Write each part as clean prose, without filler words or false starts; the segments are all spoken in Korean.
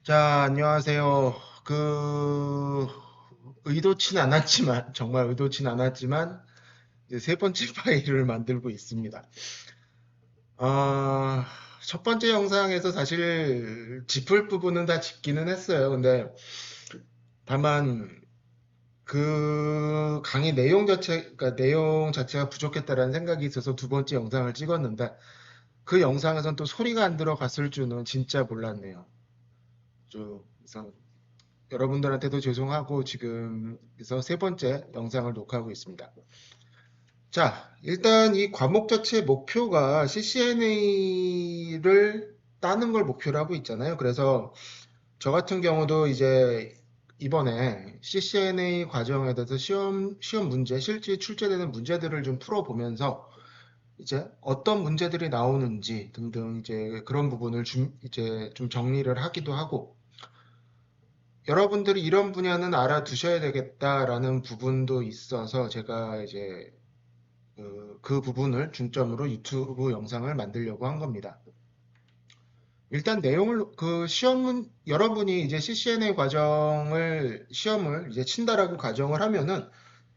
자, 안녕하세요. 의도치는 않았지만, 정말 의도치는 않았지만, 이제 세 번째 파일을 만들고 있습니다. 아, 첫 번째 영상에서 사실 짚을 부분은 다 짚기는 했어요. 근데 다만 그 강의 그러니까 내용 자체가 부족했다라는 생각이 있어서 두 번째 영상을 찍었는데, 그 영상에선 또 소리가 안 들어갔을 줄은 진짜 몰랐네요. 그래서 여러분들한테도 죄송하고 지금 그래서 세 번째 영상을 녹화하고 있습니다. 자, 일단 이 과목 자체 목표가 CCNA를 따는 걸 목표로 하고 있잖아요. 그래서 저 같은 경우도 이제 이번에 CCNA 과정에 대해서 시험 문제, 실제 출제되는 문제들을 좀 풀어보면서 이제 어떤 문제들이 나오는지 등등 이제 그런 부분을 이제 좀 정리를 하기도 하고 여러분들이 이런 분야는 알아두셔야 되겠다라는 부분도 있어서 제가 이제 그 부분을 중점으로 유튜브 영상을 만들려고 한 겁니다. 일단 내용을 여러분이 이제 CCNA 시험을 이제 친다라고 가정을 하면은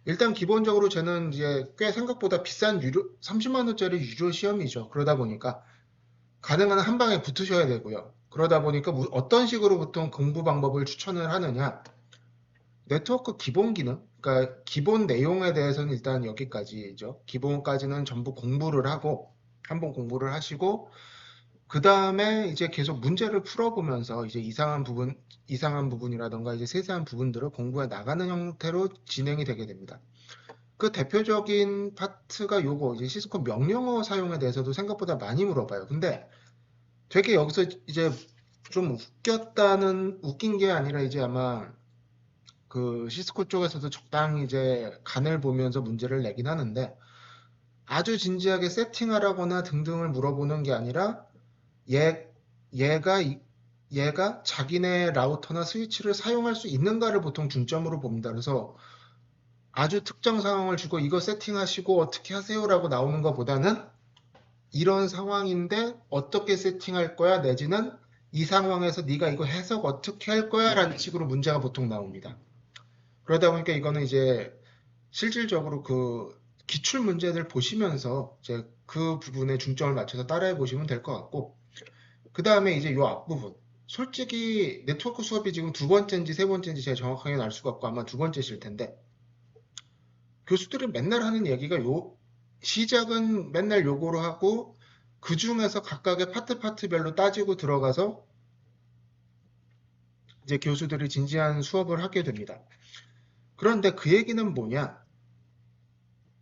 일단 기본적으로 저는 이제 꽤 생각보다 비싼 30만 원짜리 유료 시험이죠. 그러다 보니까 가능한 한 방에 붙으셔야 되고요. 그러다 보니까 어떤 식으로 보통 공부 방법을 추천을 하느냐? 네트워크 기본 기능, 그러니까 기본 내용에 대해서는 일단 여기까지죠. 기본까지는 전부 공부를 하고, 한번 공부를 하시고, 그 다음에 이제 계속 문제를 풀어보면서 이제 이상한 부분이라던가 이제 세세한 부분들을 공부해 나가는 형태로 진행이 되게 됩니다. 그 대표적인 파트가 요거, 이제 시스코 명령어 사용에 대해서도 생각보다 많이 물어봐요. 근데 되게 여기서 이제 좀 웃긴 게 아니라 이제 아마 그 시스코 쪽에서도 적당히 이제 간을 보면서 문제를 내긴 하는데 아주 진지하게 세팅하라거나 등등을 물어보는 게 아니라 얘, 얘가 얘가 자기네 라우터나 스위치를 사용할 수 있는가를 보통 중점으로 봅니다. 그래서 아주 특정 상황을 주고 이거 세팅하시고 어떻게 하세요라고 나오는 것보다는 이런 상황인데 어떻게 세팅할 거야 내지는 이 상황에서 네가 이거 해석 어떻게 할 거야 라는 식으로 문제가 보통 나옵니다. 그러다 보니까 이거는 이제 실질적으로 그 기출 문제들 보시면서 이제 그 부분에 중점을 맞춰서 따라해 보시면 될 것 같고, 그 다음에 이제 요 앞부분. 솔직히 네트워크 수업이 지금 두 번째인지 세 번째인지 제가 정확하게는 알 수가 없고 아마 두 번째실 텐데, 교수들이 맨날 하는 얘기가 시작은 맨날 요거로 하고, 그 중에서 각각의 파트별로 따지고 들어가서 이제 교수들이 진지한 수업을 하게 됩니다. 그런데 그 얘기는 뭐냐?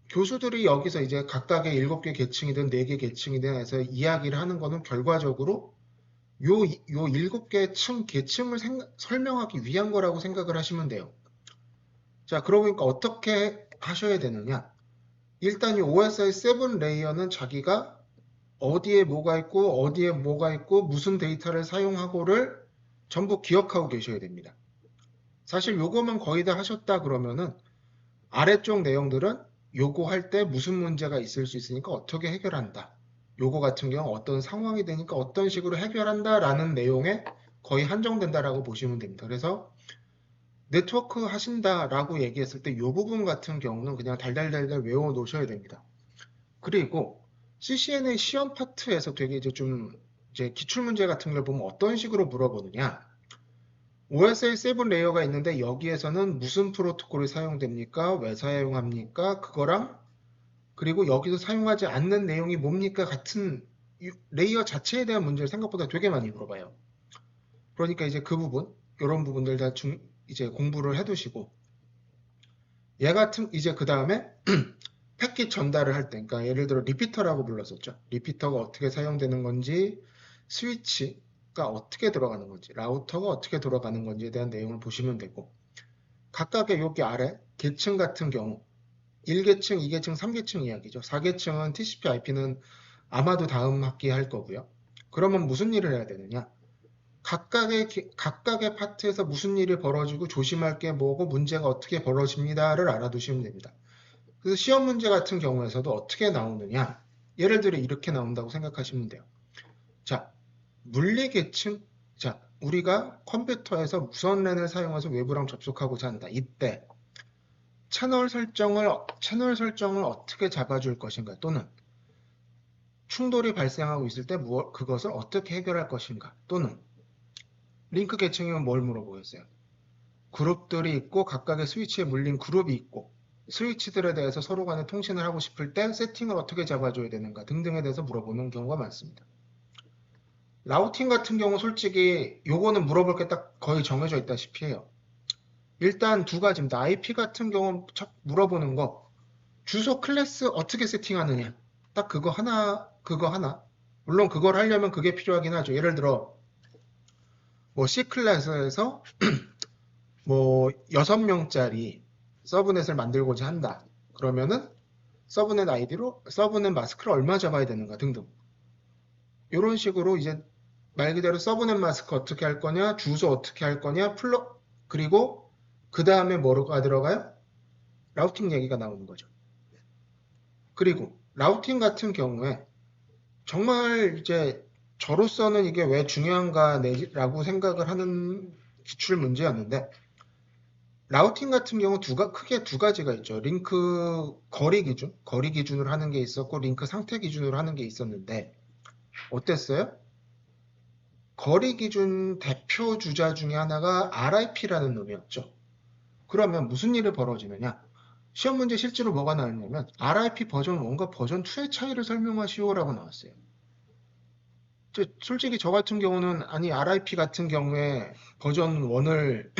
교수들이 여기서 이제 각각의 7개 계층이든 4개 계층이든 해서 이야기를 하는 거는 결과적으로 요 7개 계층을 설명하기 위한 거라고 생각을 하시면 돼요. 자, 그러고 보니까 어떻게 하셔야 되느냐? 일단 이 OSI 7 레이어는 자기가 어디에 뭐가 있고, 무슨 데이터를 사용하고를 전부 기억하고 계셔야 됩니다. 사실 요거만 거의 다 하셨다 그러면은 아래쪽 내용들은 요거 할 때 무슨 문제가 있을 수 있으니까 어떻게 해결한다. 요거 같은 경우 어떤 상황이 되니까 어떤 식으로 해결한다 라는 내용에 거의 한정된다라고 보시면 됩니다. 그래서 네트워크 하신다라고 얘기했을 때 이 부분 같은 경우는 그냥 달달달달 외워 놓으셔야 됩니다. 그리고 CCNA 시험 파트에서 되게 이제 좀 이제 기출문제 같은 걸 보면 어떤 식으로 물어보느냐. OSI 7 레이어가 있는데 여기에서는 무슨 프로토콜이 사용됩니까? 왜 사용합니까? 그거랑 그리고 여기서 사용하지 않는 내용이 뭡니까? 같은 레이어 자체에 대한 문제를 생각보다 되게 많이 물어봐요. 그러니까 이제 그 부분, 이런 부분들 다 이제 공부를 해두시고 이제 그 다음에 패킷 전달을 할 때, 그러니까 예를 들어 리피터라고 불렀었죠. 리피터가 어떻게 사용되는 건지, 스위치가 어떻게 들어가는 건지, 라우터가 어떻게 돌아가는 건지에 대한 내용을 보시면 되고 각각의 여기 아래 계층 같은 경우 1계층, 2계층, 3계층 이야기죠. 4계층은 TCP IP는 아마도 다음 학기에 할 거고요. 그러면 무슨 일을 해야 되느냐? 각각의 파트에서 무슨 일이 벌어지고 조심할 게 뭐고 문제가 어떻게 벌어집니다를 알아두시면 됩니다. 그래서 시험 문제 같은 경우에서도 어떻게 나오느냐? 예를 들어 이렇게 나온다고 생각하시면 돼요. 자, 물리 계층 자, 우리가 컴퓨터에서 무선 랜을 사용해서 외부랑 접속하고자 한다. 이때 채널 설정을 어떻게 잡아줄 것인가, 또는 충돌이 발생하고 있을 때 그것을 어떻게 해결할 것인가, 또는 링크 계층이면 뭘 물어보겠어요? 그룹들이 있고 각각의 스위치에 물린 그룹이 있고 스위치들에 대해서 서로 간에 통신을 하고 싶을 때 세팅을 어떻게 잡아줘야 되는가 등등에 대해서 물어보는 경우가 많습니다. 라우팅 같은 경우 솔직히 요거는 물어볼 게 딱 거의 정해져 있다시피 해요. 일단 두 가지입니다. IP 같은 경우 물어보는 거, 주소 클래스 어떻게 세팅하느냐, 딱 그거 하나. 물론 그걸 하려면 그게 필요하긴 하죠. 예를 들어 뭐 C 클래스에서 뭐 6명짜리 서브넷을 만들고자 한다. 그러면은 서브넷 아이디로 서브넷 마스크를 얼마 잡아야 되는가 등등. 이런 식으로 이제 말 그대로 서브넷 마스크 어떻게 할 거냐, 주소 어떻게 할 거냐, 그리고 그 다음에 뭐가 들어가요? 라우팅 얘기가 나오는 거죠. 그리고 라우팅 같은 경우에 정말 이제 저로서는 이게 왜 중요한가라고 생각을 하는 기출 문제였는데, 라우팅 같은 경우 크게 두 가지가 있죠. 링크 거리 기준으로 하는 게 있었고, 링크 상태 기준으로 하는 게 있었는데, 어땠어요? 거리 기준 대표 주자 중에 하나가 RIP라는 놈이었죠. 그러면 무슨 일이 벌어지느냐? 시험 문제 실제로 뭐가 나왔냐면, RIP 버전 1과 버전 2의 차이를 설명하시오라고 나왔어요. 솔직히 저 같은 경우는, 아니, RIP 같은 경우에 버전 1을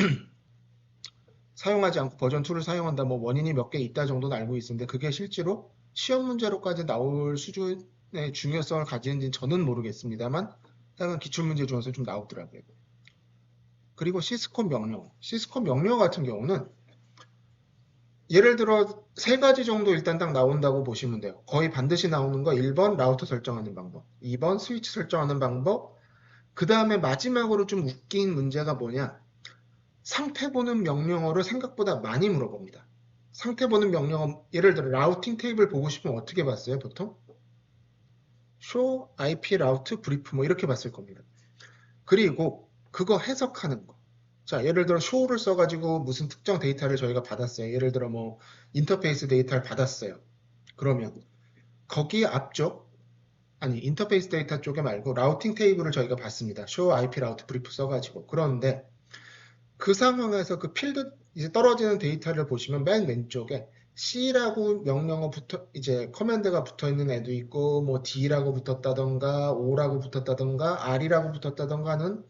사용하지 않고 버전 2를 사용한다, 뭐 원인이 몇 개 있다 정도는 알고 있었는데, 그게 실제로 시험 문제로까지 나올 수준의 중요성을 가지는지는 저는 모르겠습니다만, 약간 기출문제 중에서 좀 나오더라고요. 그리고 시스콤 명령 같은 경우는 예를 들어 세 가지 정도 일단 딱 나온다고 보시면 돼요. 거의 반드시 나오는 거 1번 라우터 설정하는 방법, 2번 스위치 설정하는 방법, 그 다음에 마지막으로 좀 웃긴 문제가 뭐냐, 상태 보는 명령어를 생각보다 많이 물어봅니다. 상태 보는 명령어, 예를 들어 라우팅 테이블 보고 싶으면 어떻게 봤어요 보통? show IP route brief 뭐 이렇게 봤을 겁니다. 그리고 그거 해석하는 거. 자, 예를 들어 show를 써가지고 무슨 특정 데이터를 저희가 받았어요. 예를 들어 뭐 인터페이스 데이터를 받았어요. 그러면 거기 앞쪽, 아니 인터페이스 데이터 쪽에 말고 라우팅 테이블을 저희가 봤습니다. show IP route brief 써가지고. 그런데 그 상황에서 그 필드, 이제 떨어지는 데이터를 보시면 맨 왼쪽에 C라고 명령어 이제 커맨드가 붙어 있는 애도 있고, 뭐 D라고 붙었다던가, O라고 붙었다던가, R이라고 붙었다던가 하는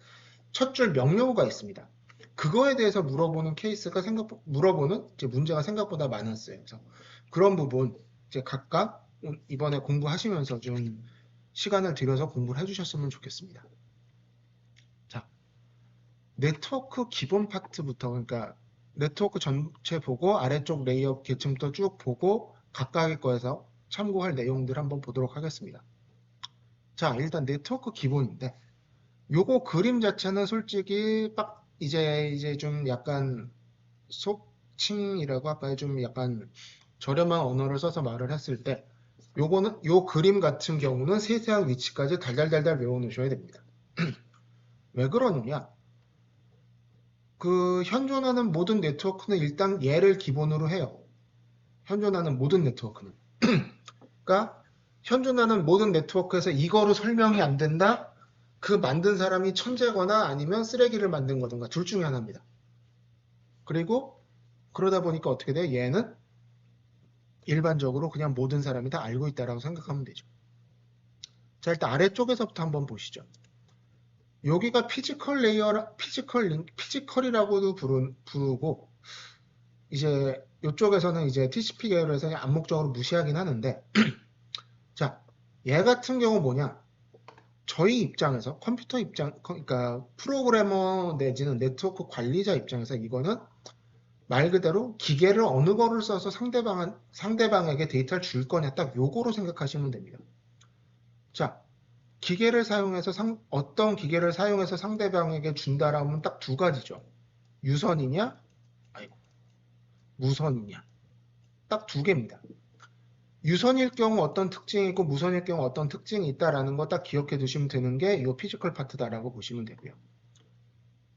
첫 줄 명령어가 있습니다. 그거에 대해서 물어보는 물어보는 이제 문제가 생각보다 많았어요. 그래서 그런 부분 이제 각각 이번에 공부하시면서 좀 시간을 들여서 공부를 해주셨으면 좋겠습니다. 자, 네트워크 기본 파트부터, 그러니까 네트워크 전체 보고 아래쪽 레이어 계층부터 쭉 보고 각각의 거에서 참고할 내용들 한번 보도록 하겠습니다. 자, 일단 네트워크 기본인데 요거 그림 자체는 솔직히 이제 좀 약간 속칭이라고 할까요? 좀 약간 저렴한 언어를 써서 말을 했을 때 요 그림 같은 경우는 세세한 위치까지 달달달달 외워놓으셔야 됩니다. 왜 그러느냐? 그 현존하는 모든 네트워크는 일단 얘를 기본으로 해요. 현존하는 모든 네트워크는. 그러니까 현존하는 모든 네트워크에서 이거로 설명이 안 된다? 그 만든 사람이 천재거나 아니면 쓰레기를 만든 거든가 둘 중에 하나입니다. 그리고 그러다 보니까 어떻게 돼요? 얘는 일반적으로 그냥 모든 사람이 다 알고 있다라고 생각하면 되죠. 자, 일단 아래쪽에서부터 한번 보시죠. 여기가 피지컬 레이어, 피지컬이라고도 부르고, 이제 이쪽에서는 이제 TCP 계열에서 암묵적으로 무시하긴 하는데, 자, 얘 같은 경우 뭐냐? 저희 입장에서 그러니까 프로그래머 내지는 네트워크 관리자 입장에서 이거는 말 그대로 기계를 어느 거를 써서 상대방에게 데이터를 줄 거냐, 딱 요거로 생각하시면 됩니다. 자, 어떤 기계를 사용해서 상대방에게 준다라면 딱 두 가지죠. 유선이냐, 무선이냐. 딱 두 개입니다. 유선일 경우 어떤 특징이 있고 무선일 경우 어떤 특징이 있다라는 거 딱 기억해 두시면 되는 게 이 피지컬 파트다라고 보시면 되고요.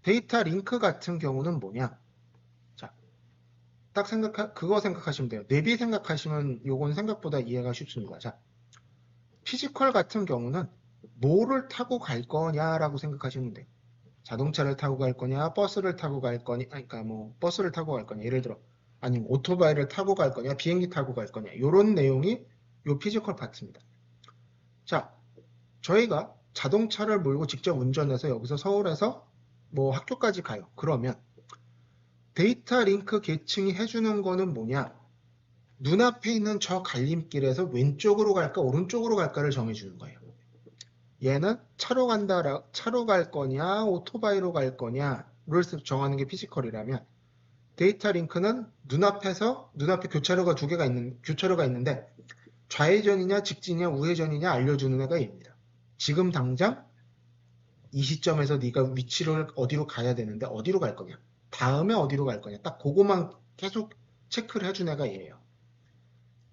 데이터 링크 같은 경우는 뭐냐? 자, 딱 그거 생각하시면 돼요. 내비 생각하시면 요건 생각보다 이해가 쉽습니다. 자, 피지컬 같은 경우는 뭐를 타고 갈 거냐라고 생각하시면 돼요. 자동차를 타고 갈 거냐, 버스를 타고 갈 거냐, 그러니까 뭐 버스를 타고 갈 거냐, 예를 들어 아니면 오토바이를 타고 갈 거냐, 비행기 타고 갈 거냐, 이런 내용이 요 피지컬 파트입니다. 자, 저희가 자동차를 몰고 직접 운전해서 여기서 서울에서 뭐 학교까지 가요. 그러면 데이터 링크 계층이 해주는 거는 뭐냐? 눈앞에 있는 저 갈림길에서 왼쪽으로 갈까, 오른쪽으로 갈까를 정해주는 거예요. 얘는 차로 갈 거냐, 오토바이로 갈 거냐를 정하는 게 피지컬이라면, 데이터 링크는 눈앞에 교차로가 두 개가 교차로가 있는데, 좌회전이냐, 직진이냐, 우회전이냐 알려주는 애가 얘입니다. 지금 당장 이 시점에서 네가 위치를 어디로 가야 되는데, 어디로 갈 거냐, 다음에 어디로 갈 거냐, 딱 그거만 계속 체크를 해준 애가 얘예요.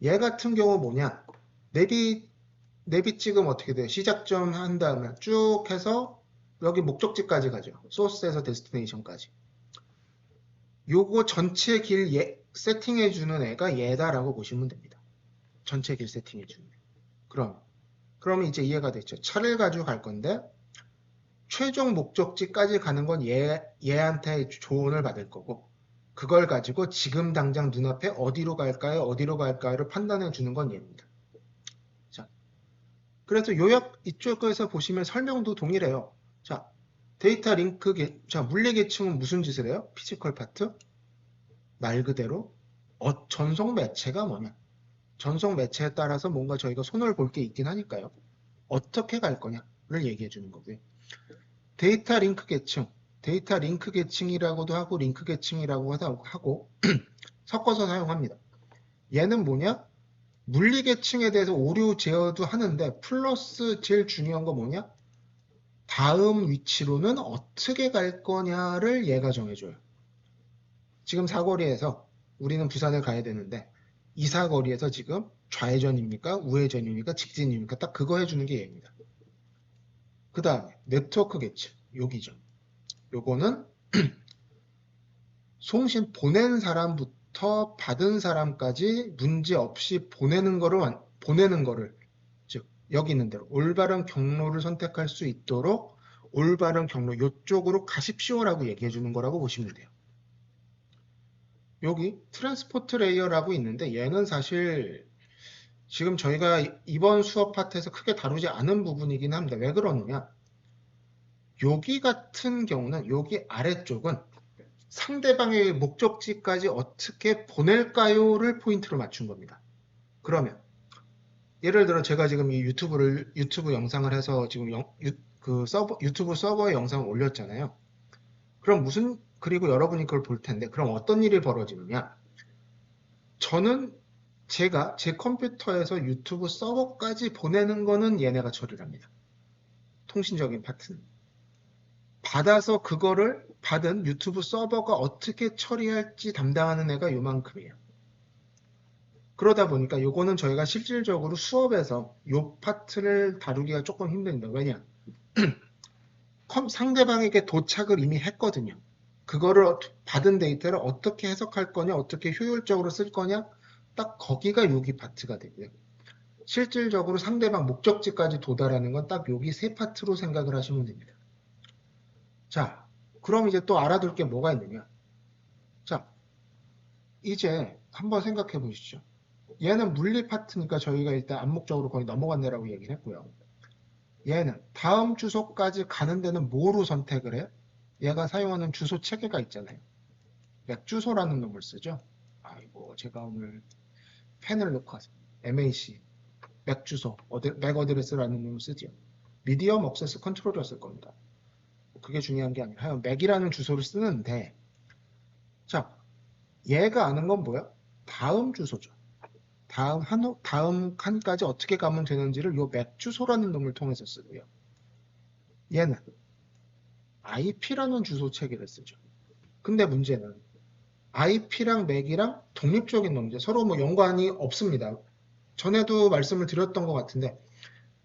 얘 같은 경우 뭐냐, 내비 찍으면 어떻게 돼요? 시작점 한 다음에 쭉 해서 여기 목적지까지 가죠. 소스에서 데스티네이션까지. 요거 전체 길 세팅해주는 애가 얘다라고 보시면 됩니다. 전체 길 세팅해주는 애. 그러면 이제 이해가 됐죠. 차를 가지고 갈 건데 최종 목적지까지 가는 건 얘한테 조언을 받을 거고, 그걸 가지고 지금 당장 눈앞에 어디로 갈까요? 어디로 갈까요를 판단해 주는 건 얘입니다. 자, 그래서 요약 이쪽에서 보시면 설명도 동일해요. 자, 데이터 링크, 자, 물리 계층은 무슨 짓을 해요? 피지컬 파트? 말 그대로 전송 매체가 뭐냐? 전송 매체에 따라서 뭔가 저희가 손을 볼 게 있긴 하니까요. 어떻게 갈 거냐를 얘기해 주는 거고요. 데이터 링크 계층이라고도 하고 링크 계층이라고도 하고 섞어서 사용합니다. 얘는 뭐냐? 물리 계층에 대해서 오류 제어도 하는데 플러스 제일 중요한 거 뭐냐? 다음 위치로는 어떻게 갈 거냐를 얘가 정해줘요. 지금 사거리에서 우리는 부산을 가야 되는데 이 사거리에서 지금 좌회전입니까? 우회전입니까? 직진입니까? 딱 그거 해주는 게 얘입니다. 그 다음에 네트워크 계층, 여기죠. 요거는 송신 보낸 사람부터 받은 사람까지 문제 없이 보내는 거를, 즉 여기 있는 대로 올바른 경로를 선택할 수 있도록 올바른 경로 이쪽으로 가십시오라고 얘기해 주는 거라고 보시면 돼요. 여기 트랜스포트 레이어라고 있는데 얘는 사실 지금 저희가 이번 수업 파트에서 크게 다루지 않은 부분이긴 합니다. 왜 그러느냐? 여기 같은 경우는 여기 아래쪽은 상대방의 목적지까지 어떻게 보낼까요를 포인트로 맞춘 겁니다. 그러면 예를 들어 제가 지금 이 유튜브 영상을 해서 지금 유튜브 서버에 영상을 올렸잖아요. 그럼 그리고 여러분이 그걸 볼 텐데 그럼 어떤 일이 벌어지느냐? 저는 제가 제 컴퓨터에서 유튜브 서버까지 보내는 거는 얘네가 처리를 합니다. 통신적인 파트는. 받아서 그거를 받은 유튜브 서버가 어떻게 처리할지 담당하는 애가 요만큼이에요. 그러다 보니까 요거는 저희가 실질적으로 수업에서 요 파트를 다루기가 조금 힘듭니다. 왜냐? 상대방에게 도착을 이미 했거든요. 그거를 받은 데이터를 어떻게 해석할 거냐, 어떻게 효율적으로 쓸 거냐, 딱 거기가 여기 파트가 되고요. 실질적으로 상대방 목적지까지 도달하는 건 딱 여기 세 파트로 생각을 하시면 됩니다. 자, 그럼 이제 또 알아둘 게 뭐가 있느냐? 자, 이제 한번 생각해 보시죠. 얘는 물리 파트니까 저희가 일단 암묵적으로 거의 넘어갔네라고 얘기를 했고요. 얘는 다음 주소까지 가는 데는 뭐로 선택을 해요? 얘가 사용하는 주소 체계가 있잖아요. 맥주소라는 놈을 쓰죠. 아이고, 제가 오늘 펜을 놓고 왔어요. MAC, 맥주소, 맥 어드레스라는 놈을 쓰죠. 미디엄 억세스 컨트롤이었을 겁니다. 그게 중요한 게 아니라 하여간 맥이라는 주소를 쓰는데, 자, 얘가 아는 건 뭐야? 다음 주소죠. 다음 칸까지 어떻게 가면 되는지를 요 맥 주소라는 놈을 통해서 쓰고요. 얘는 IP라는 주소 체계를 쓰죠. 근데 문제는 IP랑 맥이랑 독립적인 놈이죠. 서로 뭐 연관이 없습니다. 전에도 말씀을 드렸던 것 같은데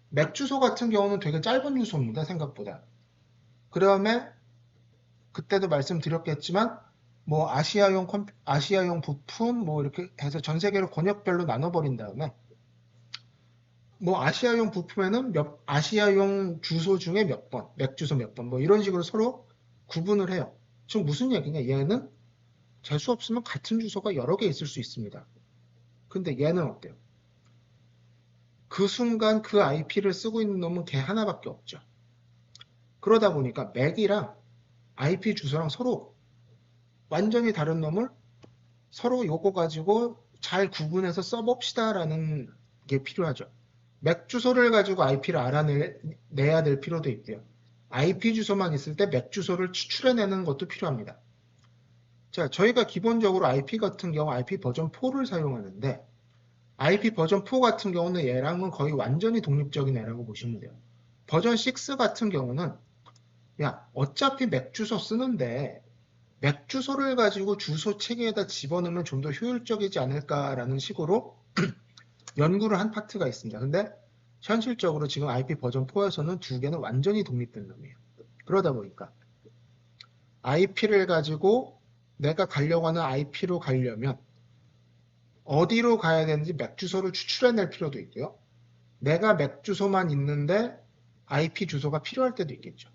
맥 주소 같은 경우는 되게 짧은 주소입니다. 생각보다. 그다음에 그때도 말씀드렸겠지만 뭐 아시아용 부품 뭐 이렇게 해서 전 세계로 권역별로 나눠버린 다음에 뭐 아시아용 부품에는 아시아용 주소 중에 몇 번, 맥주소 몇 번, 뭐 이런 식으로 서로 구분을 해요. 지금 무슨 얘기냐? 얘는 재수 없으면 같은 주소가 여러 개 있을 수 있습니다. 근데 얘는 어때요? 그 순간 그 IP를 쓰고 있는 놈은 걔 하나밖에 없죠. 그러다 보니까 맥이랑 IP 주소랑 서로 완전히 다른 놈을 서로 요거 가지고 잘 구분해서 써봅시다라는 게 필요하죠. 맥 주소를 가지고 IP를 알아내야 될 필요도 있고요. IP 주소만 있을 때 맥 주소를 추출해내는 것도 필요합니다. 자, 저희가 기본적으로 IP 같은 경우 IP 버전 4를 사용하는데 IP 버전 4 같은 경우는 얘랑은 거의 완전히 독립적인 애라고 보시면 돼요. 버전 6 같은 경우는 야, 어차피 맥 주소 쓰는데 맥 주소를 가지고 주소 체계에다 집어넣으면 좀 더 효율적이지 않을까라는 식으로 연구를 한 파트가 있습니다. 근데 현실적으로 지금 IP 버전 4에서는 두 개는 완전히 독립된 놈이에요. 그러다 보니까 IP를 가지고 내가 가려고 하는 IP로 가려면 어디로 가야 되는지 맥 주소를 추출해낼 필요도 있고요. 내가 맥 주소만 있는데 IP 주소가 필요할 때도 있겠죠.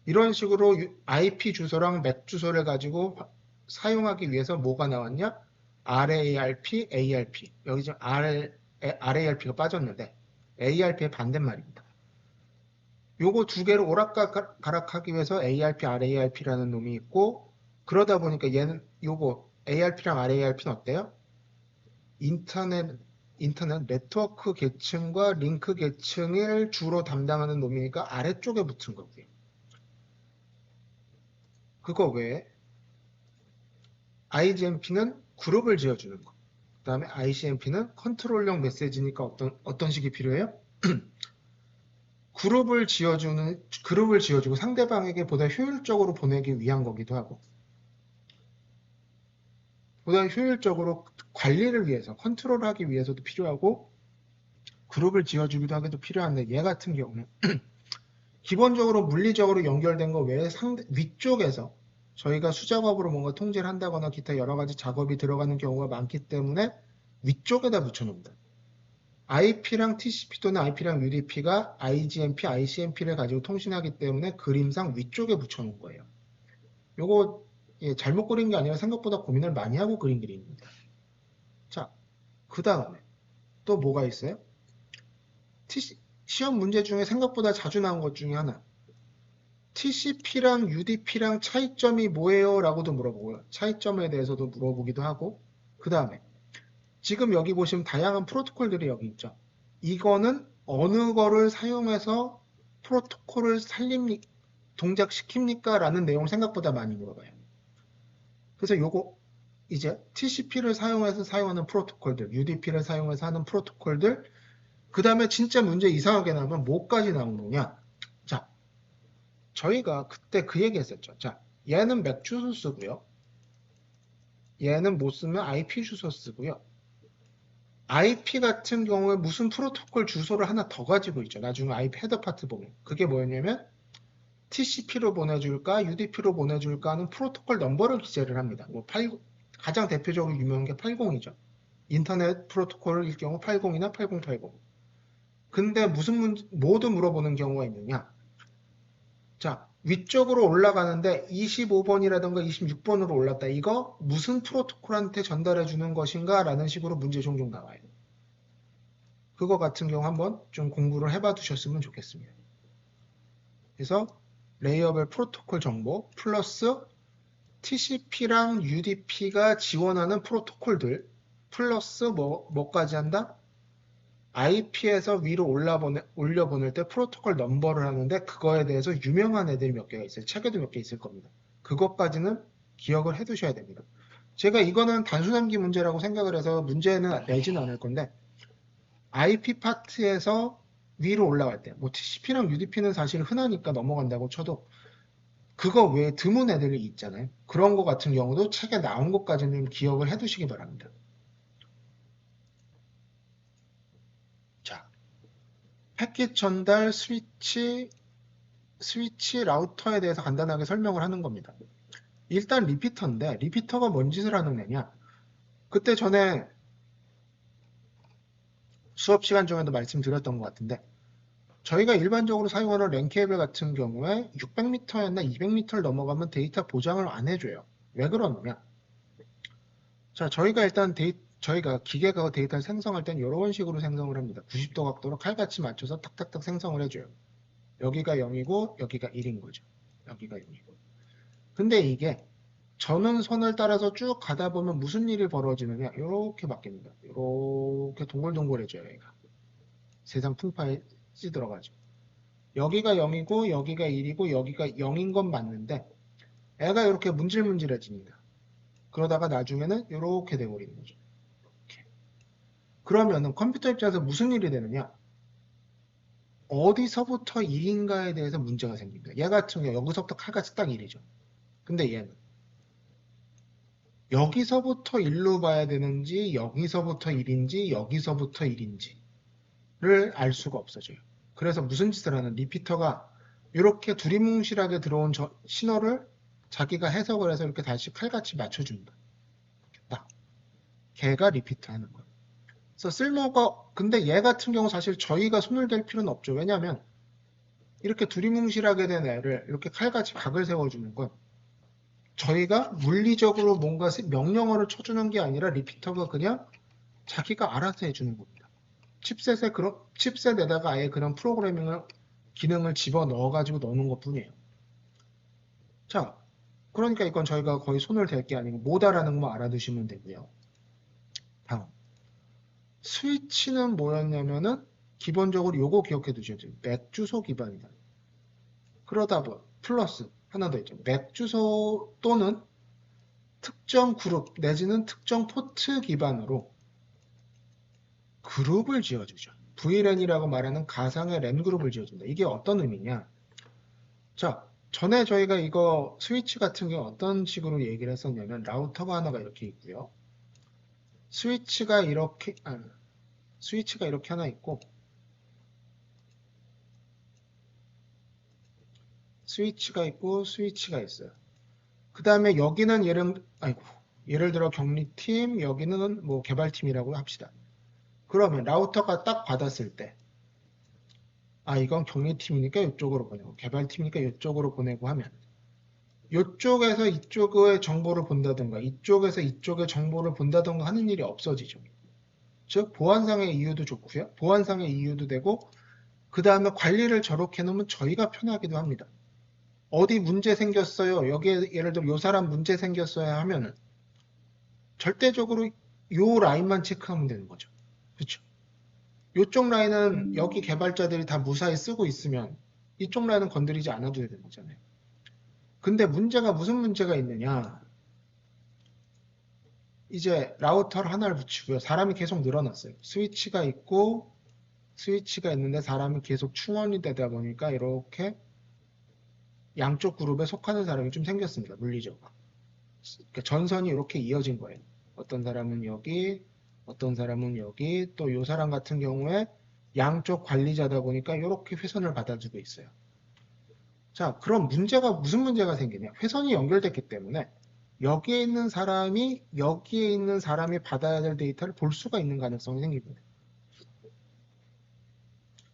이런 식으로 IP 주소랑 맥 주소를 가지고 사용하기 위해서 뭐가 나왔냐? RARP, ARP. 여기 지금 RARP가 빠졌는데 ARP의 반대말입니다. 요거 두 개를 오락가락하기 위해서 ARP, RARP라는 놈이 있고 그러다 보니까 얘는 요거 ARP랑 RARP는 어때요? 인터넷 네트워크 계층과 링크 계층을 주로 담당하는 놈이니까 아래쪽에 붙은 거고요. 그거 외에 IGMP는 그룹을 지어주는 거. 그 다음에 ICMP는 컨트롤용 메시지니까 어떤 식이 필요해요? 그룹을 지어주고 상대방에게 보다 효율적으로 보내기 위한 거기도 하고, 보다 효율적으로 관리를 위해서, 컨트롤하기 위해서도 필요하고, 그룹을 지어주기도 하기도 필요한데, 얘 같은 경우는 기본적으로 물리적으로 연결된 거 외에 위쪽에서 저희가 수작업으로 뭔가 통제를 한다거나 기타 여러 가지 작업이 들어가는 경우가 많기 때문에 위쪽에다 붙여놓는다. IP랑 TCP 또는 IP랑 UDP가 IGMP, ICMP를 가지고 통신하기 때문에 그림상 위쪽에 붙여놓은 거예요. 요거 잘못 그린 게 아니라 생각보다 고민을 많이 하고 그린 그림입니다. 자, 그 다음에 또 뭐가 있어요? 시험 문제 중에 생각보다 자주 나온 것 중에 하나. TCP랑 UDP랑 차이점이 뭐예요? 라고도 물어보고요. 차이점에 대해서도 물어보기도 하고 그 다음에 지금 여기 보시면 다양한 프로토콜들이 여기 있죠. 이거는 어느 거를 사용해서 프로토콜을 동작시킵니까? 라는 내용을 생각보다 많이 물어봐요. 그래서 요거 이제 TCP를 사용해서 사용하는 프로토콜들, UDP를 사용해서 하는 프로토콜들, 그 다음에 진짜 문제 이상하게 나오면 뭐까지 나오느냐? 자, 저희가 그때 그 얘기 했었죠. 자, 얘는 맥 주소 쓰고요. 얘는 못 쓰면 IP 주소 쓰고요. IP 같은 경우에 무슨 프로토콜 주소를 하나 더 가지고 있죠. 나중에 IP 헤더 파트 보면. 그게 뭐였냐면 TCP로 보내줄까, UDP로 보내줄까 하는 프로토콜 넘버를 기재를 합니다. 뭐 가장 대표적으로 유명한 게 80이죠. 인터넷 프로토콜일 경우 80이나 8080. 근데 뭐도 물어보는 경우가 있느냐? 자, 위쪽으로 올라가는데 25번이라든가 26번으로 올랐다. 이거 무슨 프로토콜한테 전달해 주는 것인가? 라는 식으로 문제 종종 나와요. 그거 같은 경우 한번 좀 공부를 해봐 두셨으면 좋겠습니다. 그래서 레이어별 프로토콜 정보 플러스 TCP랑 UDP가 지원하는 프로토콜들 플러스 뭐까지 한다? IP에서 위로 올려보낼 때 프로토콜 넘버를 하는데 그거에 대해서 유명한 애들이 몇 개가 있어요. 책에도 몇 개 있을 겁니다. 그것까지는 기억을 해 두셔야 됩니다. 제가 이거는 단순함기 문제라고 생각을 해서 문제는 내지는 않을 건데 IP 파트에서 위로 올라갈 때, 뭐 TCP랑 UDP는 사실 흔하니까 넘어간다고 쳐도 그거 외에 드문 애들이 있잖아요. 그런 거 같은 경우도 책에 나온 것까지는 기억을 해 두시기 바랍니다. 자, 패킷 전달 스위치 스위치 라우터에 대해서 간단하게 설명을 하는 겁니다. 일단 리피터인데 리피터가 뭔 짓을 하는 애냐? 그때 전에 수업 시간 중에도 말씀드렸던 것 같은데 저희가 일반적으로 사용하는 랜 케이블 같은 경우에 600m였나 200m를 넘어가면 데이터 보장을 안 해줘요. 왜 그러느냐? 자, 저희가 일단 저희가 기계가 데이터를 생성할 땐 이런 식으로 생성을 합니다. 90도 각도로 칼같이 맞춰서 탁탁탁 생성을 해줘요. 여기가 0이고 여기가 1인 거죠. 여기가 0이고. 근데 이게 저는 선을 따라서 쭉 가다 보면 무슨 일이 벌어지느냐? 이렇게 바뀝니다. 이렇게 동글동글해져요, 얘가. 세상 풍파에 찌들어가죠. 여기가 0이고 여기가 1이고 여기가 0인 건 맞는데 애가 이렇게 문질문질해집니다. 그러다가 나중에는 이렇게 돼버리는 거죠. 이렇게. 그러면은 컴퓨터 입장에서 무슨 일이 되느냐? 어디서부터 1인가에 대해서 문제가 생깁니다. 얘 같은 경우 여기서부터 칼같이 딱 1이죠. 근데 얘는 여기서부터 1로 봐야 되는지 여기서부터 1인지 여기서부터 1인지를 알 수가 없어져요. 그래서 무슨 짓을 하는 리피터가 이렇게 두리뭉실하게 들어온 신호를 자기가 해석을 해서 이렇게 다시 칼같이 맞춰준다. 딱. 걔가 리피터 하는 거예요. 그래서 쓸모가 근데 얘 같은 경우 사실 저희가 손을 댈 필요는 없죠. 왜냐하면 이렇게 두리뭉실하게 된 애를 이렇게 칼같이 각을 세워주는 건 저희가 물리적으로 뭔가 명령어를 쳐주는 게 아니라 리피터가 그냥 자기가 알아서 해주는 겁니다. 칩셋에다가 아예 그런 프로그래밍을 기능을 집어 넣어가지고 넣는 것 뿐이에요. 자, 그러니까 이건 저희가 거의 손을 댈 게 아니고 뭐다라는 것만 알아두시면 되고요. 다음. 스위치는 뭐였냐면은 기본적으로 요거 기억해 두셔야 돼요. 맥 주소 기반이다. 그러다 보니 플러스 하나 더 있죠. 맥 주소 또는 특정 그룹 내지는 특정 포트 기반으로 그룹을 지어주죠. VLAN이라고 말하는 가상의 랜 그룹을 지어준다. 이게 어떤 의미냐? 자, 전에 저희가 이거 스위치 같은 경우 어떤 식으로 얘기를 했었냐면 라우터가 하나가 이렇게 있고요. 스위치가 이렇게 하나 있고 스위치가 있어요. 그 다음에 여기는 예를 들어 격리팀, 여기는 뭐 개발팀이라고 합시다. 그러면 라우터가 딱 받았을 때, 이건 격리팀이니까 이쪽으로 보내고, 개발팀이니까 이쪽으로 보내고 하면, 이쪽에서 이쪽의 정보를 본다든가, 이쪽에서 이쪽의 정보를 본다든가 하는 일이 없어지죠. 즉, 보안상의 이유도 좋고요. 보안상의 이유도 되고, 그 다음에 관리를 저렇게 해놓으면 저희가 편하기도 합니다. 어디 문제 생겼어요. 여기에 예를 들어 요 사람 문제 생겼어요 하면은 절대적으로 요 라인만 체크하면 되는 거죠. 그렇죠? 요쪽 라인은 여기 개발자들이 다 무사히 쓰고 있으면 이쪽 라인은 건드리지 않아도 되는 거잖아요. 근데 문제가 무슨 문제가 있느냐? 이제 라우터를 하나를 붙이고요. 사람이 계속 늘어났어요. 스위치가 있는데 사람이 계속 충원이 되다 보니까 이렇게 양쪽 그룹에 속하는 사람이 좀 생겼습니다. 물리적으로. 그러니까 전선이 이렇게 이어진 거예요. 어떤 사람은 여기, 어떤 사람은 여기, 또 이 사람 같은 경우에 양쪽 관리자다 보니까 이렇게 회선을 받아주고 있어요. 자, 그럼 무슨 문제가 생기냐? 회선이 연결됐기 때문에 여기에 있는 사람이 받아야 될 데이터를 볼 수가 있는 가능성이 생깁니다.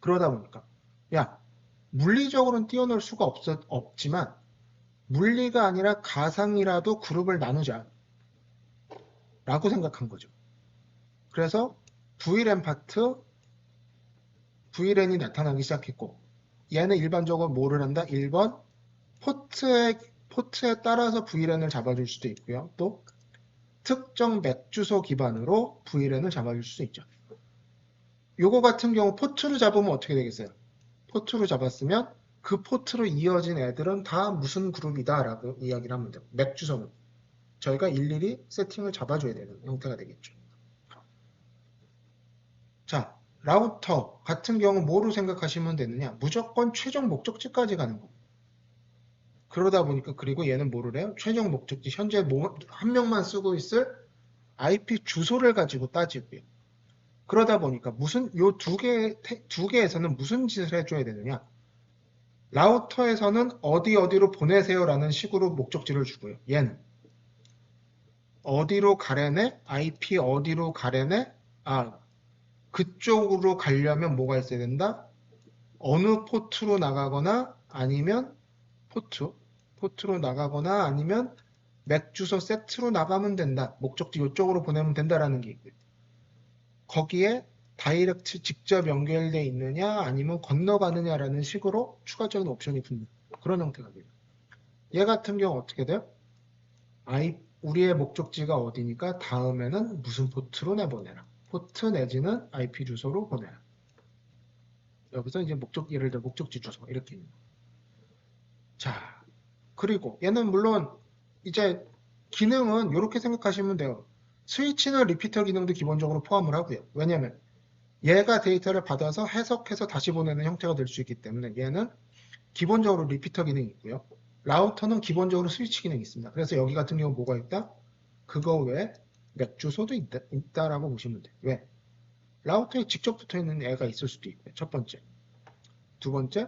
그러다 보니까 물리적으로는 띄워놓을 수가 없지만 물리가 아니라 가상이라도 그룹을 나누자 라고 생각한 거죠. 그래서 VLAN이 나타나기 시작했고 얘는 일반적으로 뭐를 한다? 1번 포트에 따라서 VLAN을 잡아줄 수도 있고요. 또 특정 맥 주소 기반으로 VLAN을 잡아줄 수 있죠. 요거 같은 경우 포트로 잡으면 어떻게 되겠어요? 포트로 잡았으면 그 포트로 이어진 애들은 다 무슨 그룹이다 라고 이야기를 하면 돼요. 맥 주소는 저희가 일일이 세팅을 잡아줘야 되는 형태가 되겠죠. 자, 라우터 같은 경우 뭐로 생각하시면 되느냐? 무조건 최종 목적지까지 가는 거. 그러다 보니까 그리고 얘는 뭐를 해요? 최종 목적지 현재 한 명만 쓰고 있을 IP 주소를 가지고 따지고요. 그러다 보니까 두 개에서는 무슨 짓을 해줘야 되느냐? 라우터에서는 어디로 보내세요라는 식으로 목적지를 주고요. 얘는 어디로 가래네? IP 어디로 가래네? 그쪽으로 가려면 뭐가 있어야 된다? 어느 포트로 나가거나 아니면 포트로 나가거나 아니면 맥 주소 세트로 나가면 된다. 목적지 이쪽으로 보내면 된다라는 게 있고요. 거기에 다이렉트 직접 연결되어 있느냐 아니면 건너가느냐라는 식으로 추가적인 옵션이 붙는 그런 형태가 돼요. 얘 같은 경우 어떻게 돼요? 우리의 목적지가 어디니까 다음에는 무슨 포트로 내보내라. 포트 내지는 IP 주소로 보내라. 여기서 이제 예를 들어 목적지 주소 이렇게 있는 거예요. 자, 그리고 얘는 물론 이제 기능은 이렇게 생각하시면 돼요. 스위치는 리피터 기능도 기본적으로 포함을 하고요. 왜냐하면 얘가 데이터를 받아서 해석해서 다시 보내는 형태가 될 수 있기 때문에 얘는 기본적으로 리피터 기능이 있고요. 라우터는 기본적으로 스위치 기능이 있습니다. 그래서 여기 같은 경우 뭐가 있다? 그거 외에 맥 주소도 있다라고 보시면 돼요. 왜? 라우터에 직접 붙어 있는 애가 있을 수도 있고요. 첫 번째. 두 번째,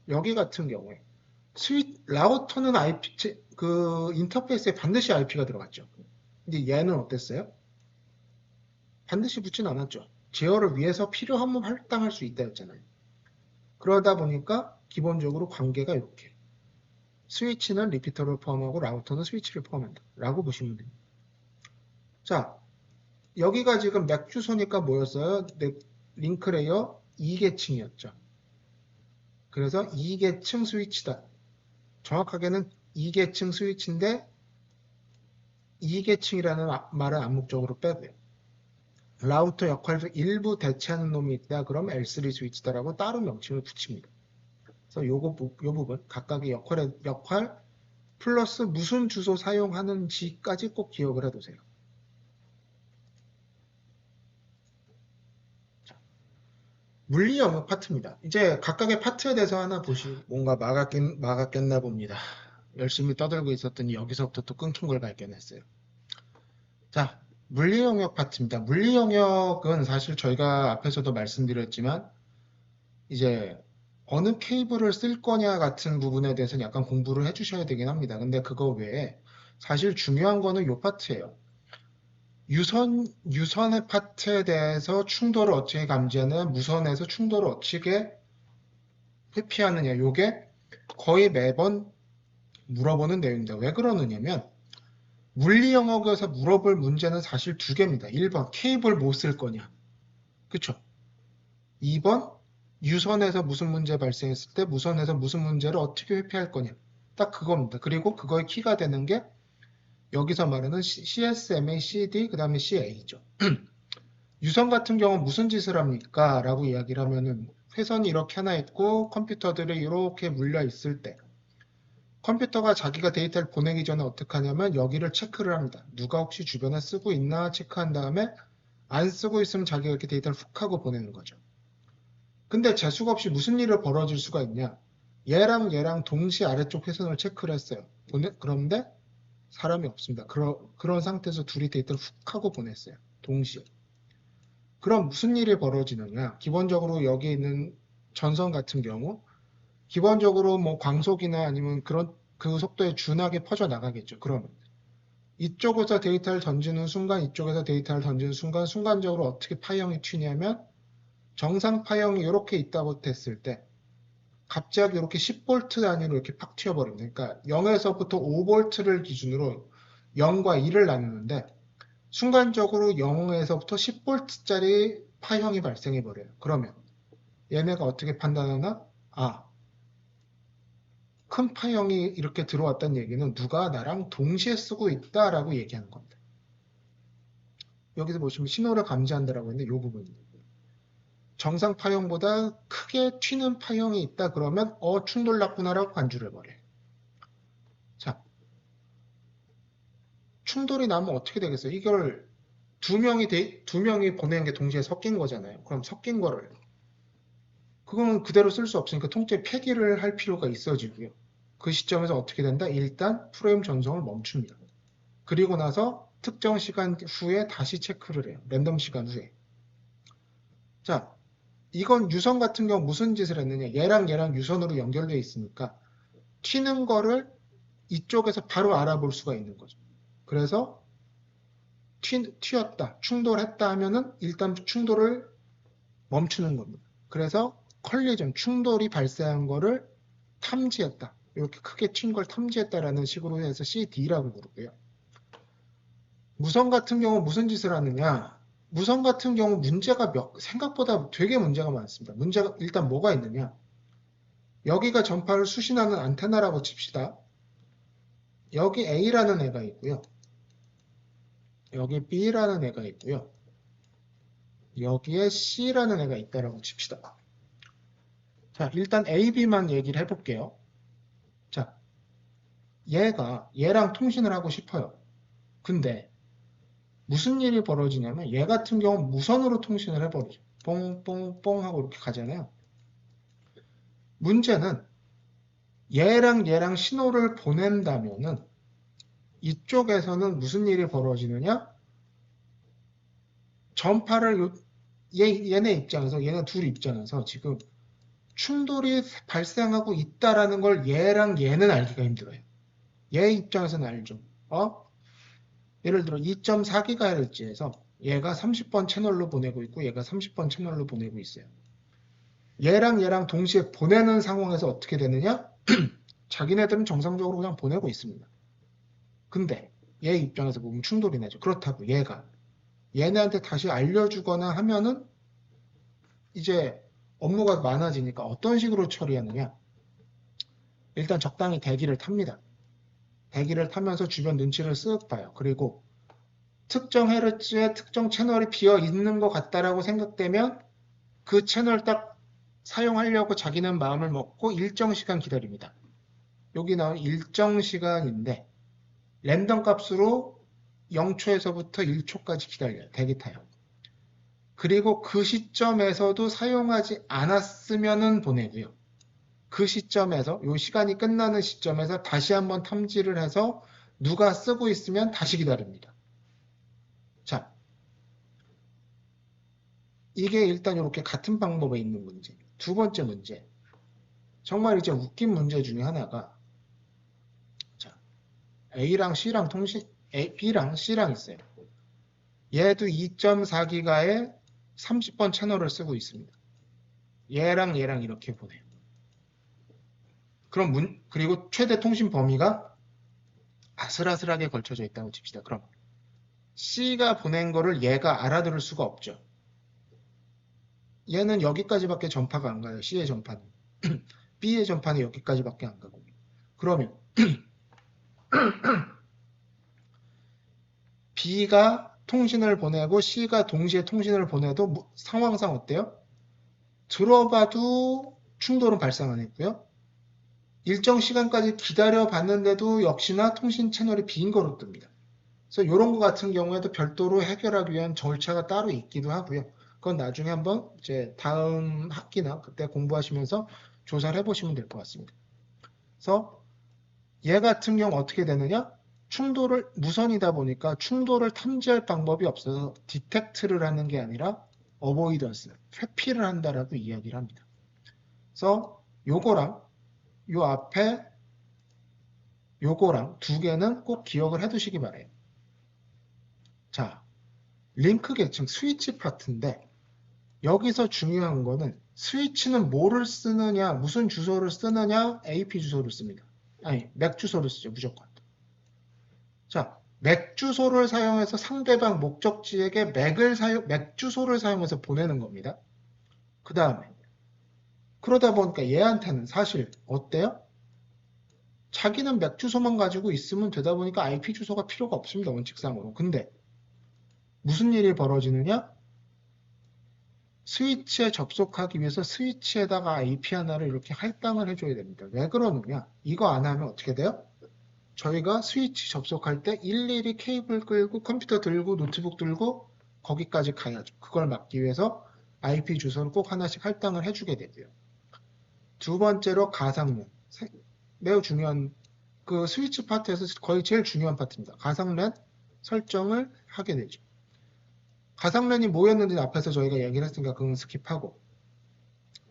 여기 같은 경우에 라우터는 인터페이스에 반드시 IP가 들어갔죠. 근데 얘는 어땠어요? 반드시 붙진 않았죠. 제어를 위해서 필요하면 할당할 수 있다 였잖아요. 그러다 보니까 기본적으로 관계가 이렇게. 스위치는 리피터를 포함하고 라우터는 스위치를 포함한다. 라고 보시면 됩니다. 자, 여기가 지금 맥 주소니까 뭐였어요? 링크 레이어 2계층이었죠. 그래서 2계층 스위치다. 정확하게는 2계층 스위치인데 2계층이라는 말은 암묵적으로 빼고요. 라우터 역할을 일부 대체하는 놈이 있다. 그럼 L3 스위치다라고 따로 명칭을 붙입니다. 그래서 요 부분 각각의 역할 플러스 무슨 주소 사용하는지까지 꼭 기억을 해두세요. 물리 영역 파트입니다. 이제 각각의 파트에 대해서 하나 뭔가 막았겠나 봅니다. 열심히 떠들고 있었더니 여기서부터 또 끊긴 걸 발견했어요. 자, 물리 영역 파트입니다. 물리 영역은 사실 저희가 앞에서도 말씀드렸지만 이제 어느 케이블을 쓸 거냐 같은 부분에 대해서는 약간 공부를 해주셔야 되긴 합니다. 근데 그거 외에 사실 중요한 거는 이 파트예요. 유선의 파트에 대해서 충돌을 어떻게 감지하느냐, 무선에서 충돌을 어떻게 회피하느냐, 요게 거의 매번 물어보는 내용입니다. 왜 그러느냐면 물리 영역에서 물어볼 문제는 사실 두 개입니다. 1번 케이블 뭐 쓸 거냐, 그쵸? 2번 유선에서 무슨 문제 발생했을 때 무선에서 무슨 문제를 어떻게 회피할 거냐, 딱 그겁니다. 그리고 그거의 키가 되는 게 여기서 말하는 CSMA, CD, 그 다음에 CA죠. 유선 같은 경우 무슨 짓을 합니까? 라고 이야기를 하면은 회선이 이렇게 하나 있고 컴퓨터들이 이렇게 물려 있을 때 컴퓨터가 자기가 데이터를 보내기 전에 어떻게 하냐면 여기를 체크를 합니다. 누가 혹시 주변에 쓰고 있나 체크한 다음에 안 쓰고 있으면 자기가 이렇게 데이터를 훅 하고 보내는 거죠. 근데 재수가 없이 무슨 일이 벌어질 수가 있냐? 얘랑 동시에 아래쪽 회선을 체크를 했어요. 그런데 사람이 없습니다. 그런 상태에서 둘이 데이터를 훅 하고 보냈어요. 동시에. 그럼 무슨 일이 벌어지느냐? 기본적으로 여기 있는 전선 같은 경우 기본적으로 뭐 광속이나 아니면 그 속도에 준하게 퍼져 나가겠죠. 그러면 이쪽에서 데이터를 던지는 순간 이쪽에서 데이터를 던지는 순간 순간적으로 어떻게 파형이 튀냐면 정상 파형이 이렇게 있다고 했을 때 갑자기 이렇게 10V 단위로 이렇게 팍 튀어버립니다. 그러니까 0에서부터 5V를 기준으로 0과 1을 나누는데 순간적으로 0에서부터 10V짜리 파형이 발생해 버려요. 그러면 얘네가 어떻게 판단하나? 큰 파형이 이렇게 들어왔다는 얘기는 누가 나랑 동시에 쓰고 있다라고 얘기하는 겁니다. 여기서 보시면 신호를 감지한다라고 했는데 이 부분입니다. 정상 파형보다 크게 튀는 파형이 있다 그러면 충돌 났구나라고 간주를 해버려요. 자, 충돌이 나면 어떻게 되겠어요? 이걸 두 명이 보내는 게 동시에 섞인 거잖아요. 그럼 섞인 거를 그거는 그대로 쓸 수 없으니까 통째 폐기를 할 필요가 있어지고요. 그 시점에서 어떻게 된다? 일단 프레임 전송을 멈춥니다. 그리고 나서 특정 시간 후에 다시 체크를 해요. 랜덤 시간 후에. 자, 이건 유선 같은 경우 무슨 짓을 했느냐. 얘랑 얘랑 유선으로 연결되어 있으니까 튀는 거를 이쪽에서 바로 알아볼 수가 있는 거죠. 그래서 튀었다, 충돌했다 하면은 일단 충돌을 멈추는 겁니다. 그래서 컬리전, 충돌이 발생한 거를 탐지했다. 이렇게 크게 튄 걸 탐지했다라는 식으로 해서 CD라고 부르고요. 무선 같은 경우 무슨 짓을 하느냐? 무선 같은 경우 문제가 생각보다 되게 문제가 많습니다. 문제가 일단 뭐가 있느냐? 여기가 전파를 수신하는 안테나라고 칩시다. 여기 A라는 애가 있고요. 여기 B라는 애가 있고요. 여기에 C라는 애가 있다라고 칩시다. 자, 일단 A, B만 얘기를 해볼게요. 자, 얘랑 통신을 하고 싶어요. 근데 무슨 일이 벌어지냐면 얘 같은 경우 무선으로 통신을 해버리죠. 뽕뽕뽕 하고 이렇게 가잖아요. 문제는 얘랑 신호를 보낸다면은 이쪽에서는 무슨 일이 벌어지느냐? 전파를 얘네 입장에서 얘네 둘 입장에서 지금 충돌이 발생하고 있다라는 걸 얘랑 얘는 알기가 힘들어요. 얘 입장에서는 알죠. 예를 들어 2.4GHz에서 얘가 30번 채널로 보내고 있고 얘가 30번 채널로 보내고 있어요. 얘랑 동시에 보내는 상황에서 어떻게 되느냐? 자기네들은 정상적으로 그냥 보내고 있습니다. 근데 얘 입장에서 보면 충돌이 나죠. 그렇다고 얘네한테 다시 알려주거나 하면은 이제 업무가 많아지니까 어떤 식으로 처리하느냐? 일단 적당히 대기를 탑니다. 대기를 타면서 주변 눈치를 쓱 봐요. 그리고 특정 헤르츠에 특정 채널이 비어 있는 것 같다라고 생각되면 그 채널 딱 사용하려고 자기는 마음을 먹고 일정 시간 기다립니다. 여기 나온 일정 시간인데 랜덤 값으로 0초에서부터 1초까지 기다려요. 대기 타요. 그리고 그 시점에서도 사용하지 않았으면 보내고요. 그 시점에서 이 시간이 끝나는 시점에서 다시 한번 탐지를 해서 누가 쓰고 있으면 다시 기다립니다. 자, 이게 일단 이렇게 같은 방법에 있는 문제. 두 번째 문제. 정말 이제 웃긴 문제 중에 하나가 자, A랑 C랑 B랑 C랑 있어요. 얘도 2.4기가에 30번 채널을 쓰고 있습니다. 얘랑 이렇게 보내요. 그리고 최대 통신 범위가 아슬아슬하게 걸쳐져 있다고 칩시다. 그럼 C가 보낸 거를 얘가 알아들을 수가 없죠. 얘는 여기까지밖에 전파가 안 가요. C의 전파는. B의 전파는 여기까지밖에 안 가고. 그러면 B가 통신을 보내고 C가 동시에 통신을 보내도 상황상 어때요? 들어봐도 충돌은 발생 안 했고요. 일정 시간까지 기다려 봤는데도 역시나 통신 채널이 빈 거로 뜹니다. 그래서 이런 거 같은 경우에도 별도로 해결하기 위한 절차가 따로 있기도 하고요. 그건 나중에 한번 이제 다음 학기나 그때 공부하시면서 조사를 해보시면 될 것 같습니다. 그래서 얘 같은 경우 어떻게 되느냐? 무선이다 보니까 충돌을 탐지할 방법이 없어서 디텍트를 하는 게 아니라 어보이던스, 회피를 한다라고 이야기를 합니다. 그래서 요거랑 요 앞에 요거랑 두 개는 꼭 기억을 해두시기 바래요. 자, 링크 계층 스위치 파트인데 여기서 중요한 거는 스위치는 뭐를 쓰느냐, 무슨 주소를 쓰느냐, AP 주소를 씁니다. 아니, 맥 주소를 쓰죠, 무조건. 자, 맥 주소를 사용해서 상대방 목적지에게 맥 주소를 사용해서 보내는 겁니다. 그 다음에 그러다 보니까 얘한테는 사실 어때요? 자기는 맥 주소만 가지고 있으면 되다 보니까 IP 주소가 필요가 없습니다. 원칙상으로. 근데 무슨 일이 벌어지느냐? 스위치에 접속하기 위해서 스위치에다가 IP 하나를 이렇게 할당을 해줘야 됩니다. 왜 그러느냐? 이거 안 하면 어떻게 돼요? 저희가 스위치 접속할 때 일일이 케이블 끌고 컴퓨터 들고 노트북 들고 거기까지 가야죠. 그걸 막기 위해서 IP 주소를 꼭 하나씩 할당을 해주게 되고요. 두 번째로 가상랜. 매우 중요한 그 스위치 파트에서 거의 제일 중요한 파트입니다. 가상랜 설정을 하게 되죠. 가상랜이 뭐였는지 앞에서 저희가 얘기를 했으니까 그건 스킵하고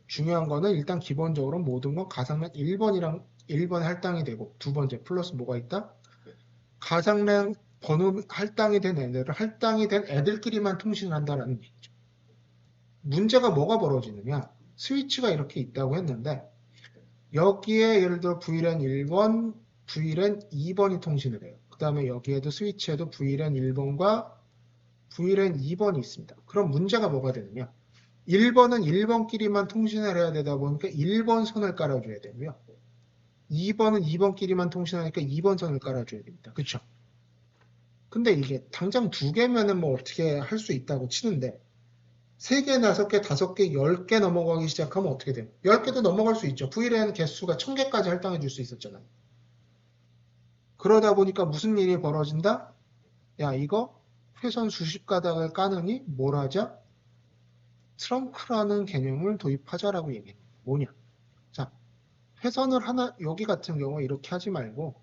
중요한 거는 일단 기본적으로 모든 건 가상란 1번 할당이 되고 두 번째 플러스 뭐가 있다? 가상란 번호 할당이 된 애들을 할당이 된 애들끼리만 통신을 한다라는 얘기죠. 문제가 뭐가 벌어지느냐? 스위치가 이렇게 있다고 했는데 여기에 예를 들어 VLAN 1번, VLAN 2번이 통신을 해요. 그 다음에 여기에도 스위치에도 VLAN 1번과 VLAN 2번이 있습니다. 그럼 문제가 뭐가 되느냐? 1번은 1번끼리만 통신을 해야 되다 보니까 1번 선을 깔아줘야 되고요. 2번은 2번끼리만 통신하니까 2번 선을 깔아줘야 됩니다. 그쵸? 근데 이게 당장 두 개면은 뭐 어떻게 할 수 있다고 치는데 3개, 5개, 5개, 10개 넘어가기 시작하면 어떻게 돼요? 10개도 넘어갈 수 있죠. VLAN 개수가 1000개까지 할당해 줄 수 있었잖아요. 그러다 보니까 무슨 일이 벌어진다? 야, 이거 회선 수십 가닥을 까느니 뭘 하자? 트렁크라는 개념을 도입하자라고 얘기해요. 뭐냐? 자, 회선을 하나, 여기 같은 경우 이렇게 하지 말고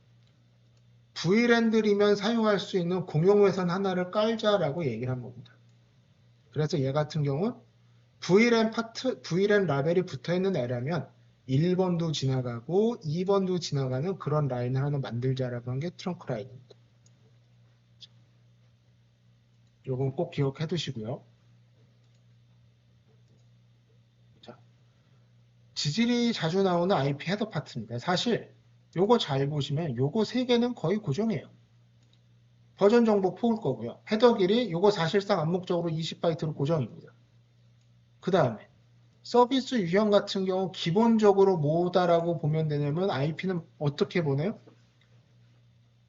VLAN들이면 사용할 수 있는 공용 회선 하나를 깔자라고 얘기를 한 겁니다. 그래서 얘 같은 경우 VLAN 라벨이 붙어 있는 애라면 1번도 지나가고 2번도 지나가는 그런 라인을 하나 만들자라고 한 게 트렁크 라인입니다. 요건 꼭 기억해 두시고요. 자, 지질이 자주 나오는 IP 헤더 파트입니다. 사실 요거 잘 보시면 요거 3개는 거의 고정이에요. 버전 정보 포올 거고요. 헤더 길이 요거 사실상 암묵적으로 20바이트로 고정입니다. 그 다음에 서비스 유형 같은 경우 기본적으로 뭐다라고 보면 되냐면 IP는 어떻게 보내요?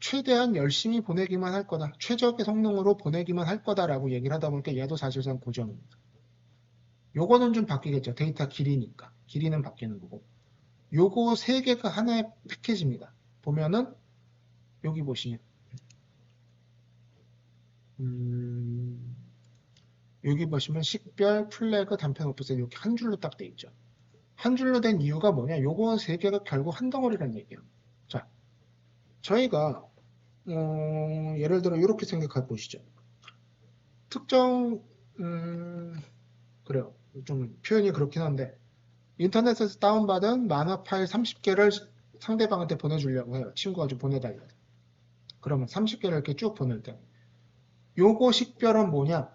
최대한 열심히 보내기만 할 거다. 최적의 성능으로 보내기만 할 거다라고 얘기를 하다 보니까 얘도 사실상 고정입니다. 요거는 좀 바뀌겠죠. 데이터 길이니까. 길이는 바뀌는 거고. 요거 3개가 하나의 패키지입니다. 보면은 여기 보시면 여기 보시면 식별, 플래그, 단편 오프셋 이렇게 한 줄로 딱 돼 있죠. 한 줄로 된 이유가 뭐냐? 요거 3개가 결국 한 덩어리라는 얘기예요. 자, 저희가 예를 들어 이렇게 생각해 보시죠. 특정 그래요. 좀 표현이 그렇긴 한데 인터넷에서 다운받은 만화 파일 30개를 상대방한테 보내주려고 해요. 친구가 좀 보내달라. 그러면 30개를 이렇게 쭉 보낼 때 요거 식별은 뭐냐?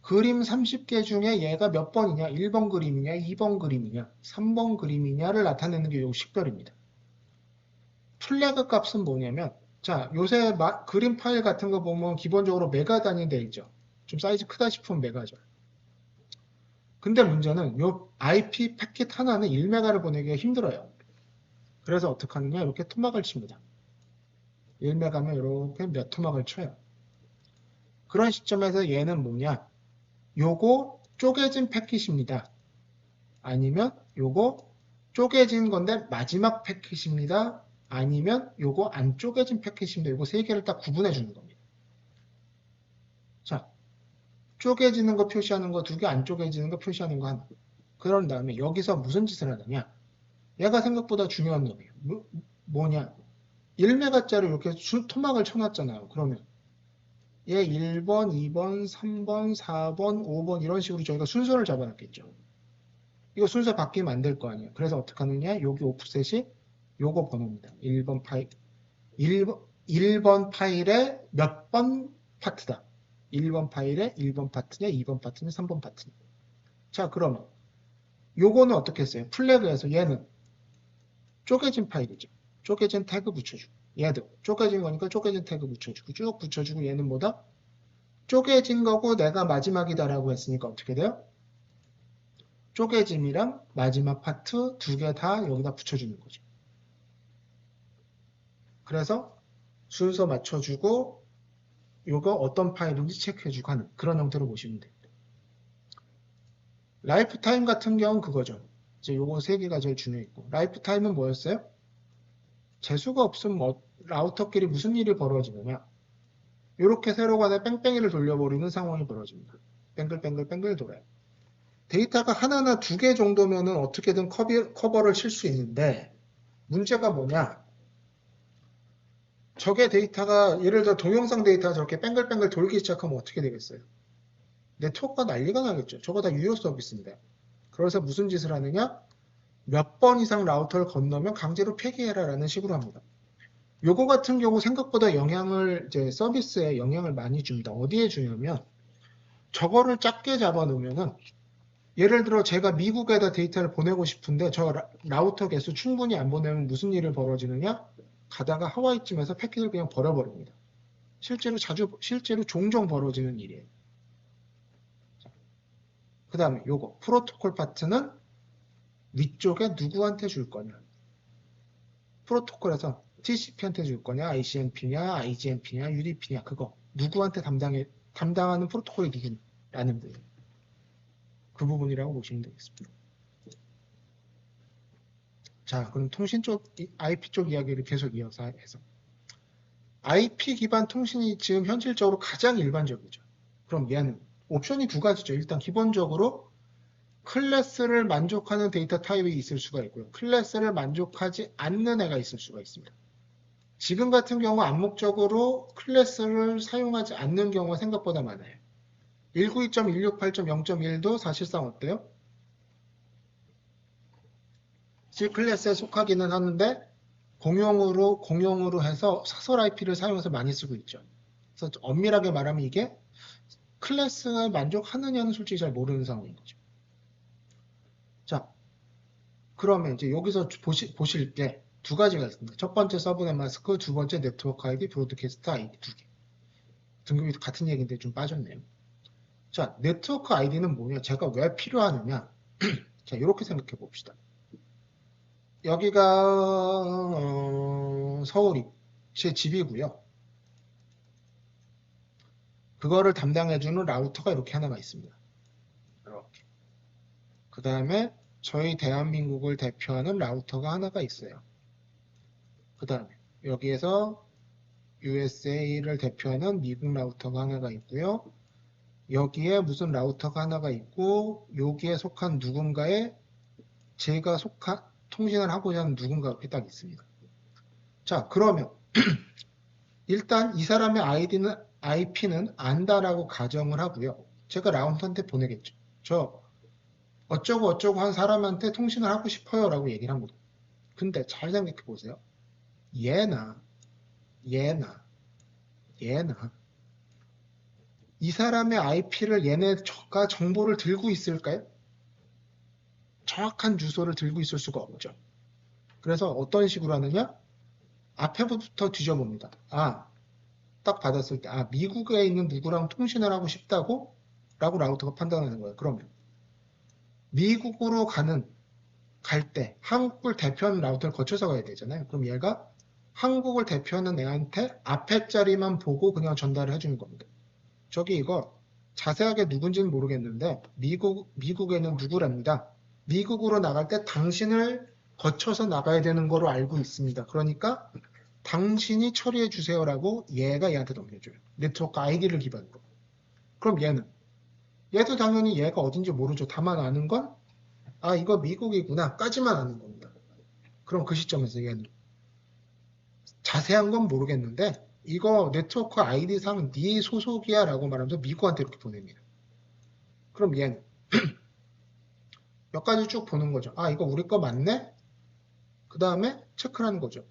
그림 30개 중에 얘가 몇 번이냐? 1번 그림이냐? 2번 그림이냐? 3번 그림이냐를 나타내는 게 요 식별입니다. 플래그 값은 뭐냐면 자, 요새 그림 파일 같은 거 보면 기본적으로 메가 단위 돼 있죠. 좀 사이즈 크다 싶으면 메가죠. 근데 문제는 요 IP 패킷 하나는 1메가를 보내기가 힘들어요. 그래서 어떻게 하느냐? 이렇게 토막을 칩니다. 1메가면 이렇게 몇 토막을 쳐요. 그런 시점에서 얘는 뭐냐? 요거 쪼개진 패킷입니다. 아니면 요거 쪼개진 건데 마지막 패킷입니다. 아니면 요거 안 쪼개진 패킷입니다. 요거 3개를 딱 구분해 주는 겁니다. 자, 쪼개지는 거 표시하는 거 2개, 안 쪼개지는 거 표시하는 거 하나. 그런 다음에 여기서 무슨 짓을 하느냐? 얘가 생각보다 중요한 놈이에요. 뭐냐? 1메가짜리 이렇게 토막을 쳐놨잖아요. 그러면 얘 1번, 2번, 3번, 4번, 5번 이런 식으로 저희가 순서를 잡아놨겠죠. 이거 순서 바뀌면 안 될 거 아니에요. 그래서 어떻게 하느냐? 여기 오프셋이 요거 번호입니다. 1번 파일, 1번 파일의 몇 번 파트다. 1번 파일의 1번 파트냐, 2번 파트냐, 3번 파트냐. 자, 그러면 요거는 어떻게 했어요? 플래그에서 얘는 쪼개진 파일이죠. 쪼개진 태그 붙여주고 얘도 쪼개진 거니까 쪼개진 태그 붙여주고 쭉 붙여주고 얘는 뭐다? 쪼개진 거고 내가 마지막이다라고 했으니까 어떻게 돼요? 쪼개짐이랑 마지막 파트 2개 다 여기다 붙여주는 거죠. 그래서 순서 맞춰주고 요거 어떤 파일인지 체크해주고 하는 그런 형태로 보시면 됩니다. 라이프타임 같은 경우는 그거죠. 이제 요거 3개가 제일 중요했고 라이프타임은 뭐였어요? 재수가 없으면 라우터끼리 무슨 일이 벌어지느냐? 이렇게 세로간에 뺑뺑이를 돌려버리는 상황이 벌어집니다. 뺑글뺑글 돌아요. 데이터가 하나나 2개 정도면 어떻게든 커버를 칠 수 있는데 문제가 뭐냐? 저게 데이터가 예를 들어 동영상 데이터가 저렇게 뺑글뺑글 돌기 시작하면 어떻게 되겠어요? 네트워크가 난리가 나겠죠. 저거 다 유료 서비스인데. 그래서 무슨 짓을 하느냐? 몇 번 이상 라우터를 건너면 강제로 폐기해라라는 식으로 합니다. 요거 같은 경우 생각보다 이제 서비스에 영향을 많이 줍니다. 어디에 주냐면 저거를 작게 잡아 놓으면은 예를 들어 제가 미국에다 데이터를 보내고 싶은데 저 라우터 개수 충분히 안 보내면 무슨 일이 벌어지느냐? 가다가 하와이쯤에서 패킷을 그냥 버려버립니다. 실제로 종종 벌어지는 일이에요. 그 다음에 요거 프로토콜 파트는 위쪽에 누구한테 줄 거냐? 프로토콜에서 TCP한테 줄 거냐? ICMP냐? IGMP냐? UDP냐? 그거 누구한테 담당하는 프로토콜이 누구냐라는 그 부분이라고 보시면 되겠습니다. 자, 그럼 통신 쪽, IP 쪽 이야기를 계속 이어서 해서 IP 기반 통신이 지금 현실적으로 가장 일반적이죠. 그럼 얘는 옵션이 두 가지죠. 일단 기본적으로 클래스를 만족하는 데이터 타입이 있을 수가 있고요. 클래스를 만족하지 않는 애가 있을 수가 있습니다. 지금 같은 경우 암묵적으로 클래스를 사용하지 않는 경우가 생각보다 많아요. 192.168.0.1도 사실상 어때요? C 클래스에 속하기는 하는데 공용으로 해서 사설 IP를 사용해서 많이 쓰고 있죠. 그래서 엄밀하게 말하면 이게 클래스에 만족하느냐는 솔직히 잘 모르는 상황인 거죠. 자, 그러면 이제 여기서 보실 게 두 가지가 있습니다. 첫 번째 서브넷 마스크, 두 번째 네트워크 아이디, 브로드캐스트 아이디 두 개. 등급이 같은 얘기인데 좀 빠졌네요. 자, 네트워크 아이디는 뭐냐? 제가 왜 필요하느냐? 자, 이렇게 생각해 봅시다. 여기가 서울이 제 집이고요. 그거를 담당해주는 라우터가 이렇게 하나가 있습니다. 이렇게. 그 다음에 저희 대한민국을 대표하는 라우터가 하나가 있어요. 그 다음에 여기에서 USA를 대표하는 미국 라우터가 하나가 있고요. 여기에 무슨 라우터가 하나가 있고 여기에 속한 누군가에 제가 속한 통신을 하고자 하는 누군가가 이렇게 딱 있습니다. 자, 그러면 일단 이 사람의 IP는 안다라고 가정을 하고요. 제가 라우터한테 보내겠죠. 저 어쩌고 어쩌고 한 사람한테 통신을 하고 싶어요 라고 얘기를 합니다. 근데 잘 생각해 보세요. 얘나 이 사람의 IP를 얘네가 정보를 들고 있을까요? 정확한 주소를 들고 있을 수가 없죠. 그래서 어떤 식으로 하느냐? 앞에부터 뒤져봅니다. 딱 받았을 때, 미국에 있는 누구랑 통신을 하고 싶다고? 라고 라우터가 판단하는 거예요. 그러면 미국으로 갈 때 한국을 대표하는 라우터를 거쳐서 가야 되잖아요. 그럼 얘가 한국을 대표하는 애한테 앞에 자리만 보고 그냥 전달을 해주는 겁니다. 저기 이거 자세하게 누군지는 모르겠는데 미국에는 누구랍니다. 미국으로 나갈 때 당신을 거쳐서 나가야 되는 거로 알고 있습니다. 그러니까 당신이 처리해 주세요라고 얘가 얘한테 넘겨줘요. 네트워크 아이디를 기반으로. 그럼 얘도 당연히 얘가 어딘지 모르죠. 다만 아는 건 이거 미국이구나 까지만 아는 겁니다. 그럼 그 시점에서 얘는 자세한 건 모르겠는데 이거 네트워크 아이디상 네 소속이야 라고 말하면서 미국한테 이렇게 보냅니다. 그럼 얘는 몇 가지 쭉 보는 거죠. 이거 우리 거 맞네? 그 다음에 체크를 하는 거죠.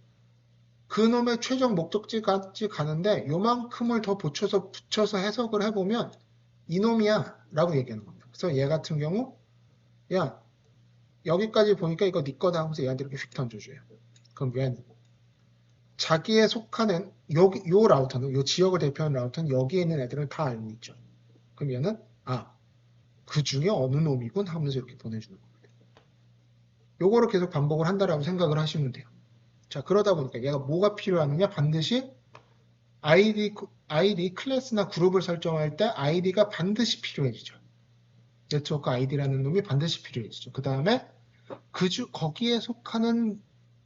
그놈의 최종 목적지까지 가는데 요만큼을 더 붙여서 해석을 해보면 이놈이야 라고 얘기하는 겁니다. 그래서 얘 같은 경우 야 여기까지 보니까 이거 네 거다 하면서 얘한테 이렇게 휙 던져줘요. 그럼 얘는 자기에 속하는 요 라우터는 요 지역을 대표하는 라우터는 여기에 있는 애들은 다 알고 있죠. 그럼 얘는 그 중에 어느 놈이군 하면서 이렇게 보내주는 겁니다. 요거를 계속 반복을 한다라고 생각을 하시면 돼요. 자, 그러다 보니까 얘가 뭐가 필요하느냐? 반드시 아이디 클래스나 그룹을 설정할 때 아이디가 반드시 필요해지죠. 네트워크 아이디라는 놈이 반드시 필요해지죠. 그 다음에 거기에 속하는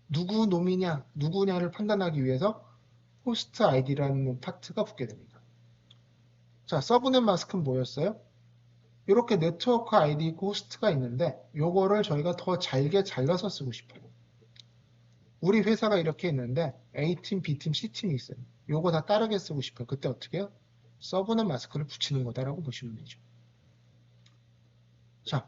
누구냐를 판단하기 위해서 호스트 아이디라는 파트가 붙게 됩니다. 자, 서브넷 마스크는 뭐였어요? 이렇게 네트워크 아이디 있고 호스트가 있는데 요거를 저희가 더 잘게 잘라서 쓰고 싶어요. 우리 회사가 이렇게 있는데 A팀, B팀, C팀이 있어요. 요거 다 다르게 쓰고 싶어요. 그때 어떻게 해요? 서브넷 마스크를 붙이는 거다라고 보시면 되죠. 자,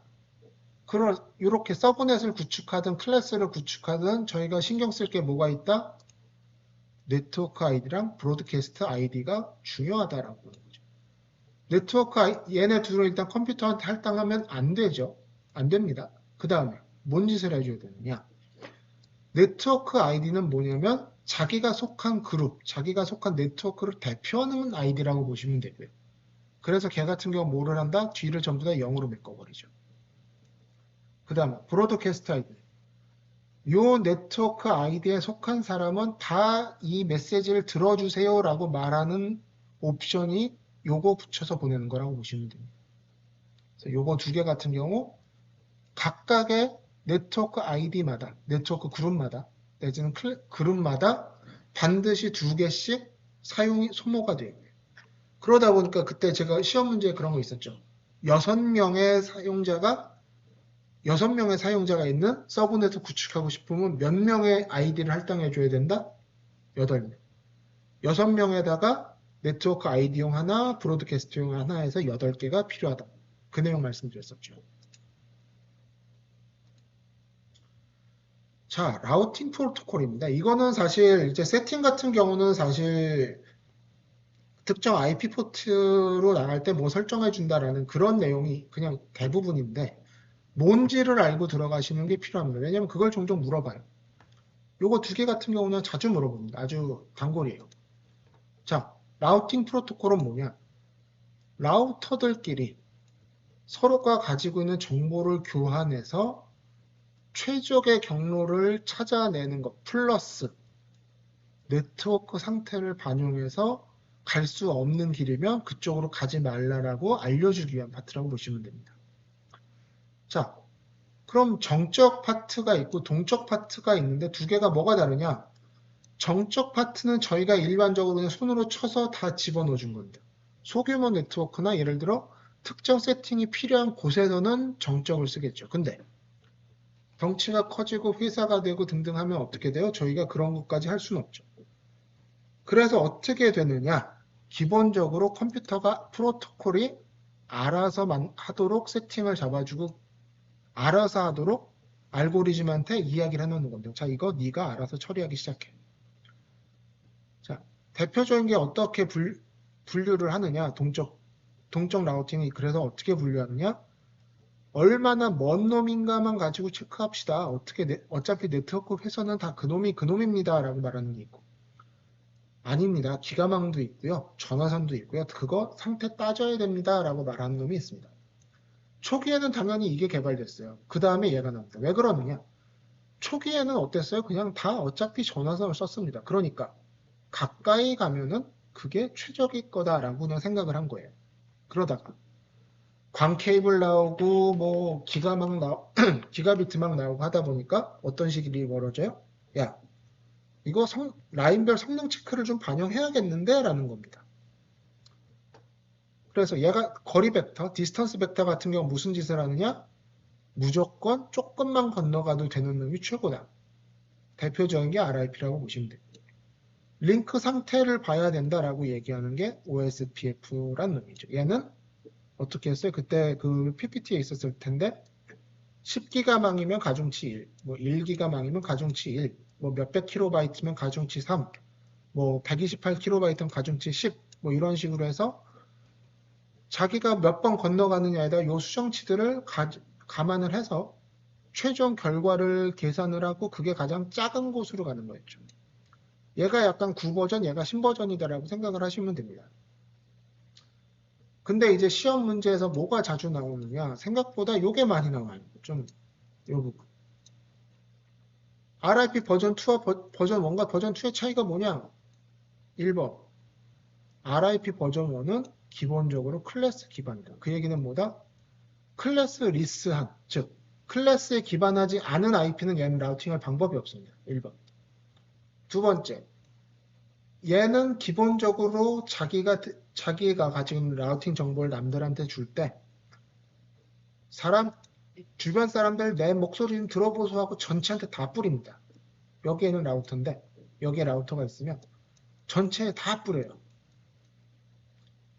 이렇게 서브넷을 구축하든 클래스를 구축하든 저희가 신경 쓸 게 뭐가 있다? 네트워크 아이디랑 브로드캐스트 아이디가 중요하다라고 하는 거죠. 얘네 둘은 일단 컴퓨터한테 할당하면 안 되죠. 안 됩니다. 그 다음에 뭔 짓을 해줘야 되느냐? 네트워크 아이디는 뭐냐면 자기가 속한 그룹, 자기가 속한 네트워크를 대표하는 아이디라고 보시면 되고요. 그래서 걔 같은 경우 뭐를 한다? 뒤를 전부 다 0으로 메꿔버리죠. 그 다음에 브로드캐스트 아이디. 요 네트워크 아이디에 속한 사람은 다 이 메시지를 들어주세요 라고 말하는 옵션이 요거 붙여서 보내는 거라고 보시면 됩니다. 그래서 요거 두 개 같은 경우 각각의 네트워크 아이디마다, 네트워크 그룹마다, 내지는 그룹마다 반드시 두 개씩 소모가 돼요. 그러다 보니까 그때 제가 시험 문제에 그런 거 있었죠. 6명의 사용자가 있는 서브넷을 구축하고 싶으면 몇 명의 아이디를 할당해 줘야 된다? 8명. 6명에다가 네트워크 아이디용 하나, 브로드캐스트용 하나 해서 8개가 필요하다. 그 내용 말씀드렸었죠. 자, 라우팅 프로토콜입니다. 이거는 사실 이제 세팅 같은 경우는 사실 특정 IP 포트로 나갈 때 뭐 설정해 준다라는 그런 내용이 그냥 대부분인데 뭔지를 알고 들어가시는 게 필요합니다. 왜냐면 그걸 종종 물어봐요. 요거 두 개 같은 경우는 자주 물어봅니다. 아주 단골이에요. 자, 라우팅 프로토콜은 뭐냐? 라우터들끼리 서로가 가지고 있는 정보를 교환해서 최적의 경로를 찾아내는 것 플러스 네트워크 상태를 반영해서 갈 수 없는 길이면 그쪽으로 가지 말라라고 알려주기 위한 파트라고 보시면 됩니다. 자, 그럼 정적 파트가 있고 동적 파트가 있는데 두 개가 뭐가 다르냐? 정적 파트는 저희가 일반적으로 그냥 손으로 쳐서 다 집어넣어 준 겁니다. 소규모 네트워크나 예를 들어 특정 세팅이 필요한 곳에서는 정적을 쓰겠죠. 근데 덩치가 커지고 회사가 되고 등등 하면 어떻게 돼요? 저희가 그런 것까지 할 수는 없죠. 그래서 어떻게 되느냐? 기본적으로 컴퓨터가 프로토콜이 알아서 하도록 세팅을 잡아주고 알아서 하도록 알고리즘한테 이야기를 해놓는 겁니다. 자, 이거 네가 알아서 처리하기 시작해. 자, 대표적인 게 어떻게 분류를 하느냐? 동적 라우팅이 그래서 어떻게 분류하느냐? 얼마나 먼 놈인가만 가지고 체크합시다. 어차피 네트워크 회선은 다 그놈입니다. 라고 말하는 게 있고. 아닙니다. 기가망도 있고요. 전화선도 있고요. 그거 상태 따져야 됩니다. 라고 말하는 놈이 있습니다. 초기에는 당연히 이게 개발됐어요. 그 다음에 얘가 나옵니다. 왜 그러느냐? 초기에는 어땠어요? 그냥 다 어차피 전화선을 썼습니다. 그러니까 가까이 가면은 그게 최적일 거다라고 그냥 생각을 한 거예요. 그러다가 광 케이블 나오고 뭐 기가비트 막 나오고 하다 보니까 어떤 식이 벌어져요? 야, 이거 라인별 성능 체크를 좀 반영해야겠는데? 라는 겁니다. 그래서 얘가 거리 벡터, 디스턴스 벡터 같은 경우 무슨 짓을 하느냐? 무조건 조금만 건너가도 되는 놈이 최고다. 대표적인 게 RIP라고 보시면 됩니다. 링크 상태를 봐야 된다라고 얘기하는 게 OSPF라는 놈이죠. 얘는 어떻게 했어요? 그때 그 PPT에 있었을 텐데 10기가망이면 가중치 1, 뭐 1기가망이면 가중치 1, 뭐 몇백 킬로바이트면 가중치 3, 뭐 128킬로바이트면 가중치 10, 뭐 이런 식으로 해서 자기가 몇 번 건너가느냐에다 요 수정치들을 감안을 해서 최종 결과를 계산을 하고 그게 가장 작은 곳으로 가는 거였죠. 얘가 약간 9버전, 얘가 10버전이다라고 생각을 하시면 됩니다. 근데 이제 시험 문제에서 뭐가 자주 나오느냐? 생각보다 요게 많이 나와요. 좀, 요 부분. RIP 버전 2와 버전 1과 버전 2의 차이가 뭐냐? 1번. RIP 버전 1은 기본적으로 클래스 기반이다. 그 얘기는 뭐다? 클래스 리스한, 즉, 클래스에 기반하지 않은 IP는 얘는 라우팅할 방법이 없습니다. 1번. 두 번째. 얘는 기본적으로 자기가 가지고 있는 라우팅 정보를 남들한테 줄 때 주변 사람들 내 목소리 좀 들어보소 하고 전체한테 다 뿌립니다. 여기에는 라우터인데 여기에 라우터가 있으면 전체에 다 뿌려요.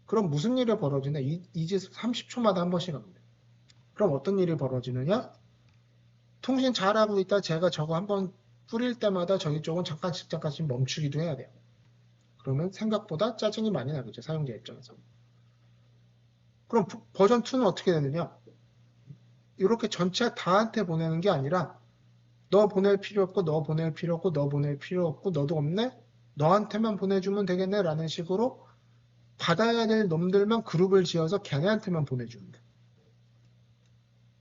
그럼 무슨 일이 벌어지냐? 이 짓을 30초마다 한 번씩 합니다. 그럼 어떤 일이 벌어지느냐? 통신 잘하고 있다 제가 저거 한번 뿌릴 때마다 저희 쪽은 잠깐씩 멈추기도 해야 돼요. 그러면 생각보다 짜증이 많이 나겠죠, 사용자 입장에서. 그럼 버전 2는 어떻게 되느냐? 이렇게 전체 다한테 보내는 게 아니라 너 보낼 필요 없고 너 보낼 필요 없고 너 보낼 필요 없고 너도 없네? 너한테만 보내주면 되겠네? 라는 식으로 받아야 될 놈들만 그룹을 지어서 걔네한테만 보내주면 돼.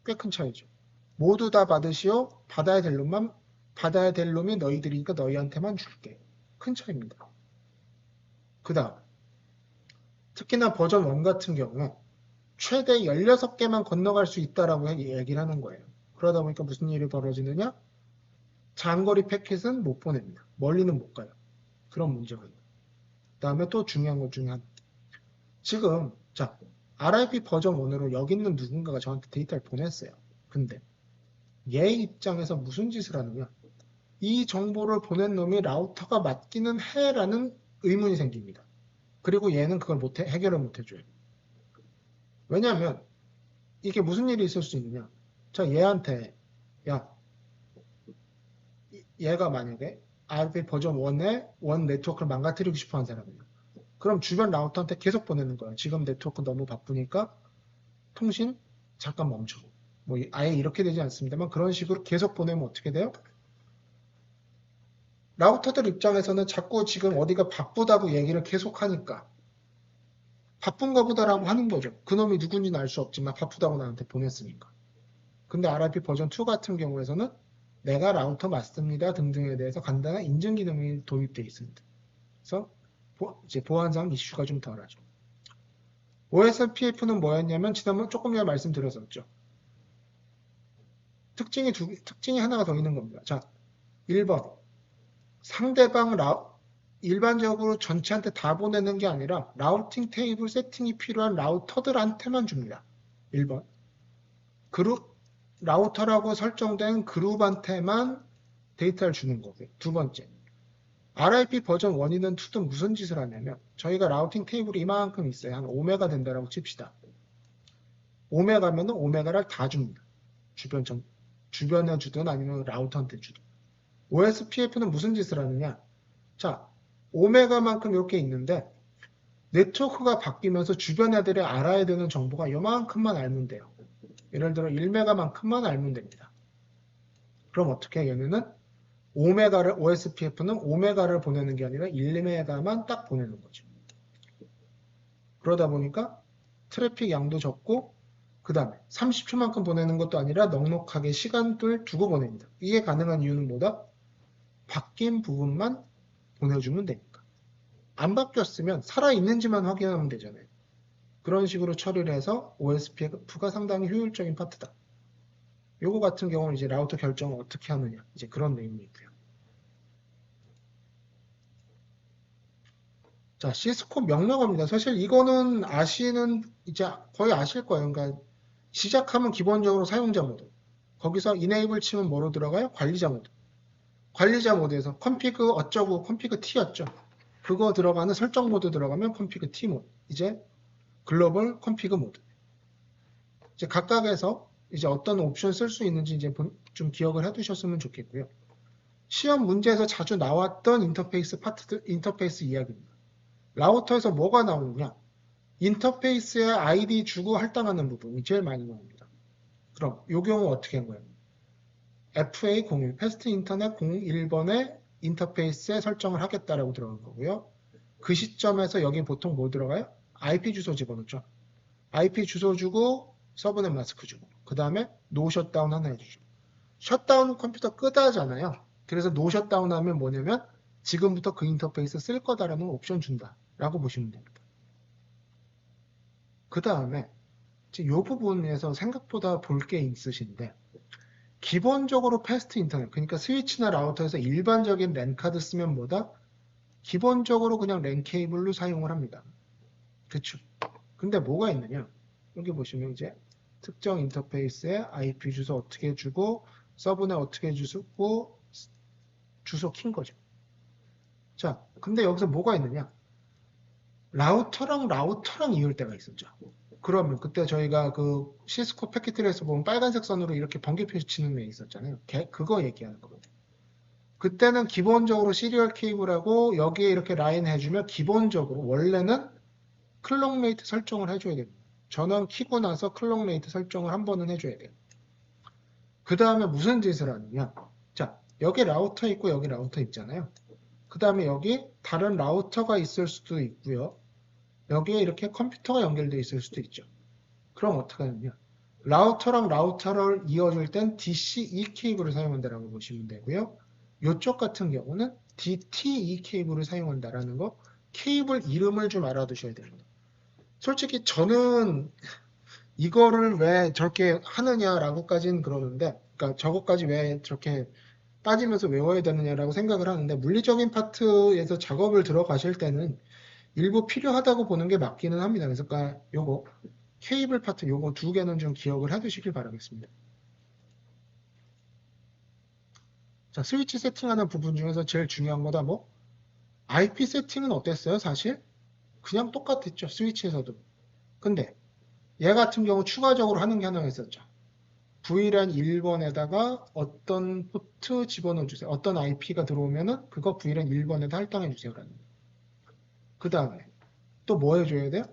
꽤 큰 차이죠. 모두 다 받으시오. 받아야 될 놈이 너희들이니까 너희한테만 줄게. 큰 차이입니다. 그 다음 특히나 버전 1 같은 경우에 최대 16개만 건너갈 수 있다라고 얘기를 하는 거예요. 그러다 보니까 무슨 일이 벌어지느냐? 장거리 패킷은 못 보냅니다. 멀리는 못 가요. 그런 문제가 있어요. 그 다음에 또 중요한 것 중에 하나. 지금 자 RIP 버전 1으로 여기 있는 누군가가 저한테 데이터를 보냈어요. 근데 얘 입장에서 무슨 짓을 하느냐? 이 정보를 보낸 놈이 라우터가 맞기는 해라는 의문이 생깁니다. 그리고 얘는 그걸 해결을 못 해줘요. 왜냐하면 이게 무슨 일이 있을 수 있느냐? 자, 얘한테 야, 얘가 만약에 RP 버전 1의 원 네트워크를 망가뜨리고 싶어 하는 사람이에요. 그럼 주변 라우터한테 계속 보내는 거예요. 지금 네트워크 너무 바쁘니까 통신 잠깐 멈춰. 뭐 아예 이렇게 되지 않습니다만 그런 식으로 계속 보내면 어떻게 돼요? 라우터들 입장에서는 자꾸 지금 어디가 바쁘다고 얘기를 계속 하니까 바쁜가 보다라고 하는 거죠. 그놈이 누군지는 알 수 없지만 바쁘다고 나한테 보냈으니까. 근데 RIP 버전 2 같은 경우에서는 내가 라우터 맞습니다 등등에 대해서 간단한 인증 기능이 도입되어 있습니다. 그래서 이제 보안상 이슈가 좀 덜하죠. OSPF는 뭐였냐면 지난번 조금 전에 말씀드렸었죠. 특징이 하나가 더 있는 겁니다. 자, 1번 상대방 일반적으로 전체한테 다 보내는 게 아니라 라우팅 테이블 세팅이 필요한 라우터들한테만 줍니다. 1번 라우터라고 설정된 그룹한테만 데이터를 주는 거고요. 두 번째 RIP 버전 1이든 2든 무슨 짓을 하냐면 저희가 라우팅 테이블이 이만큼 있어요. 한 5메가 된다라고 칩시다. 5메가면 5메가를 다 줍니다. 주변에 주든 아니면 라우터한테 주든. OSPF는 무슨 짓을 하느냐? 자, 5메가만큼 이렇게 있는데 네트워크가 바뀌면서 주변 애들이 알아야 되는 정보가 요만큼만 알면 돼요. 예를 들어 1메가만큼만 알면 됩니다. 그럼 어떻게 얘네는 OSPF는 5메가를 보내는 게 아니라 1메가만 딱 보내는 거죠. 그러다 보니까 트래픽 양도 적고 그 다음에 30초만큼 보내는 것도 아니라 넉넉하게 시간들 두고 보냅니다. 이게 가능한 이유는 뭐다? 바뀐 부분만 보내주면 되니까. 안 바뀌었으면 살아있는지만 확인하면 되잖아요. 그런 식으로 처리를 해서 OSPF가 상당히 효율적인 파트다. 요거 같은 경우는 이제 라우터 결정을 어떻게 하느냐 이제 그런 내용이 있고요. 자, 시스코 명령어입니다. 사실 이거는 이제 거의 아실 거예요. 그러니까 시작하면 기본적으로 사용자 모드. 거기서 enable 치면 뭐로 들어가요? 관리자 모드. 관리자 모드에서 config 어쩌고 config t였죠. 그거 들어가는 설정 모드 들어가면 config t 모드. 이제 글로벌 config 모드. 이제 각각에서 이제 어떤 옵션 쓸 수 있는지 이제 좀 기억을 해두셨으면 좋겠고요. 시험 문제에서 자주 나왔던 인터페이스 이야기입니다. 라우터에서 뭐가 나오느냐? 인터페이스에 아이디 주고 할당하는 부분이 제일 많이 나옵니다. 그럼 이 경우 어떻게 한 거예요? FA01, 패스트 인터넷 01번에 인터페이스에 설정을 하겠다라고 들어간 거고요. 그 시점에서 여기 보통 뭐 들어가요? IP 주소 집어넣죠. IP 주소 주고 서브넷 마스크 주고 그 다음에 노 셧다운 하나 해주죠. 셧다운 컴퓨터 끄다잖아요. 그래서 노 셧다운 하면 뭐냐면 지금부터 그 인터페이스 쓸 거다라는 옵션 준다 라고 보시면 됩니다. 그 다음에 이 부분에서 생각보다 볼 게 있으신데 기본적으로 패스트 인터넷 그러니까 스위치나 라우터에서 일반적인 랜 카드 쓰면 뭐다? 기본적으로 그냥 랜 케이블로 사용을 합니다. 그쵸? 근데 뭐가 있느냐? 여기 보시면 이제 특정 인터페이스에 IP 주소 어떻게 주고 서브넷 어떻게 주고 주소 킨 거죠. 자, 근데 여기서 뭐가 있느냐? 라우터랑 이을 때가 있었죠. 그러면 그때 저희가 그 시스코 패킷트리에서 보면 빨간색 선으로 이렇게 번개 표시 치는 애 있었잖아요. 그거 얘기하는 거거든요. 그때는 기본적으로 시리얼 케이블하고 여기에 이렇게 라인 해주면 기본적으로 원래는 클럭 레이트 설정을 해줘야 됩니다. 전원 키고 나서 클럭 레이트 설정을 한 번은 해줘야 돼요. 그 다음에 무슨 짓을 하느냐. 자, 여기 라우터 있고 여기 라우터 있잖아요. 그 다음에 여기 다른 라우터가 있을 수도 있고요. 여기에 이렇게 컴퓨터가 연결되어 있을 수도 있죠. 그럼 어떻게 하느냐. 라우터랑 라우터를 이어줄 땐 DCE 케이블을 사용한다라고 보시면 되고요. 이쪽 같은 경우는 DTE 케이블을 사용한다라는 거, 케이블 이름을 좀 알아두셔야 됩니다. 솔직히 저는 이거를 왜 저렇게 하느냐라고까지는 그러는데, 그러니까 저것까지 왜 저렇게 따지면서 외워야 되느냐라고 생각을 하는데, 물리적인 파트에서 작업을 들어가실 때는 일부 필요하다고 보는 게 맞기는 합니다. 그래서 요거 케이블 파트 요거 두 개는 좀 기억을 해두시길 바라겠습니다. 자, 스위치 세팅하는 부분 중에서 제일 중요한 거다 뭐 IP 세팅은 어땠어요? 사실 그냥 똑같았죠. 스위치에서도. 근데 얘 같은 경우 추가적으로 하는 게 하나 있었죠. VLAN 1번에다가 어떤 포트 집어넣어 주세요. 어떤 IP가 들어오면은 그거 VLAN 1번에다 할당해 주세요라는 거. 그 다음에 또 뭐 해줘야 돼요?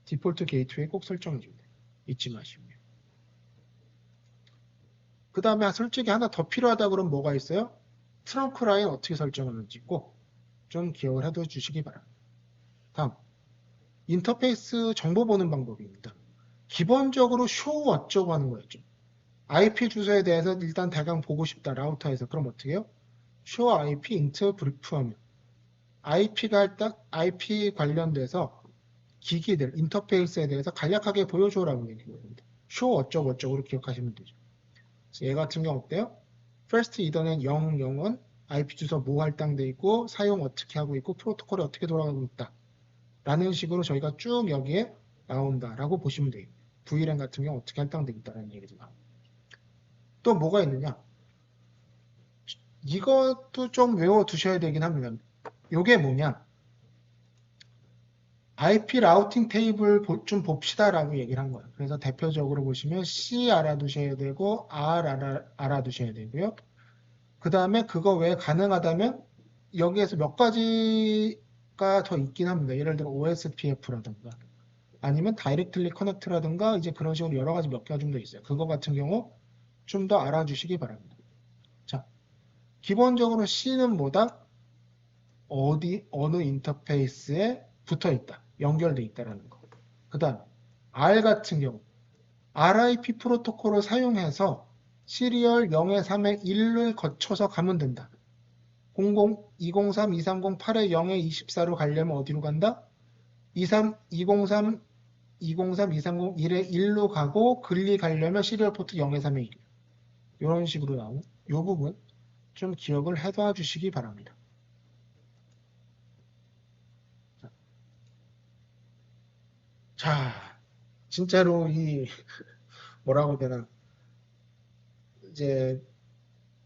디폴트 게이트웨이 꼭 설정해 줘야 돼요. 잊지 마시고요. 그 다음에 솔직히 하나 더 필요하다 그러면 뭐가 있어요? 트렁크 라인 어떻게 설정하는지 꼭 좀 기억을 해둬 주시기 바랍니다. 다음, 인터페이스 정보 보는 방법입니다. 기본적으로 show 어쩌고 하는 거였죠. IP 주소에 대해서 일단 대강 보고 싶다, 라우터에서. 그럼 어떻게 해요? show IP int brief 하면 IP 관련돼서 기기들, 인터페이스에 대해서 간략하게 보여줘라고 얘기합니다. show 어쩌고 어쩌고로 기억하시면 되죠. 얘 같은 경우 어때요? first ethernet 0은 IP 주소 뭐 할당돼 있고 사용 어떻게 하고 있고 프로토콜이 어떻게 돌아가고 있다 라는 식으로 저희가 쭉 여기에 나온다라고 보시면 돼요. VLAN 같은 경우 어떻게 할당돼 있다라는 얘기지만 또 뭐가 있느냐, 이것도 좀 외워두셔야 되긴 합니다. 이게 뭐냐, IP 라우팅 테이블 좀 봅시다라고 얘기를 한 거예요. 그래서 대표적으로 보시면 C 알아두셔야 되고 R 알아두셔야 되고요. 그 다음에 그거 외에 가능하다면 여기에서 몇 가지가 더 있긴 합니다. 예를 들어 OSPF라든가 아니면 다이렉트리 커넥트라든가 이제 그런 식으로 여러 가지 몇 개가 좀 더 있어요. 그거 같은 경우 좀 더 알아주시기 바랍니다. 자, 기본적으로 C는 뭐다? 어느 인터페이스에 붙어 있다. 연결돼 있다라는 거. 그 다음 R 같은 경우 RIP 프로토콜을 사용해서 시리얼 0에 3에 1을 거쳐서 가면 된다. 203, 230, 8에 0에 24로 가려면 어디로 간다? 203, 203, 230, 1에 1로 가고 글리 가려면 시리얼 포트 0에 3에 1. 이런 식으로 나오는 이 부분 좀 기억을 해둬 주시기 바랍니다. 자, 진짜로 이 뭐라고 해야 되나, 이제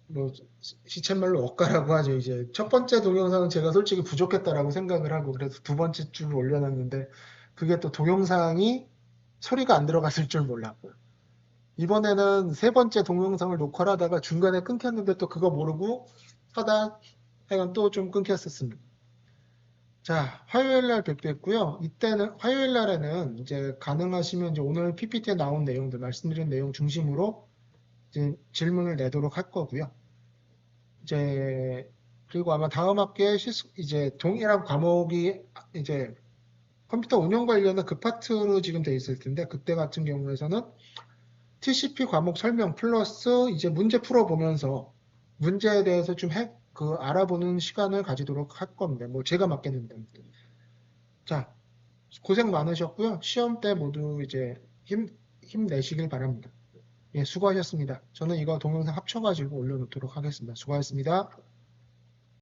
뭐 시쳇말로 억가라고 하죠. 이제 첫 번째 동영상은 제가 솔직히 부족했다라고 생각을 하고 그래서 두 번째 줄 올려놨는데 그게 또 동영상이 소리가 안 들어갔을 줄 몰랐고 이번에는 세 번째 동영상을 녹화를 하다가 중간에 끊겼는데 또 그거 모르고 하다 하여간 또 좀 끊겼었습니다. 자, 화요일 날 뵙겠고요. 이때는 화요일 날에는 이제 가능하시면 이제 오늘 PPT에 나온 내용들 말씀드린 내용 중심으로 이제 질문을 내도록 할 거고요. 이제 그리고 아마 다음 학기에 이제 동일한 과목이 이제 컴퓨터 운영 관련한 그 파트로 지금 돼 있을 텐데 그때 같은 경우에서는 TCP 과목 설명 플러스 이제 문제 풀어보면서 문제에 대해서 좀 알아보는 시간을 가지도록 할 겁니다. 뭐 제가 맡겠는데. 자, 고생 많으셨고요. 시험 때 모두 이제 힘내시길 바랍니다. 예, 수고하셨습니다. 저는 이거 동영상 합쳐가지고 올려놓도록 하겠습니다. 수고하셨습니다.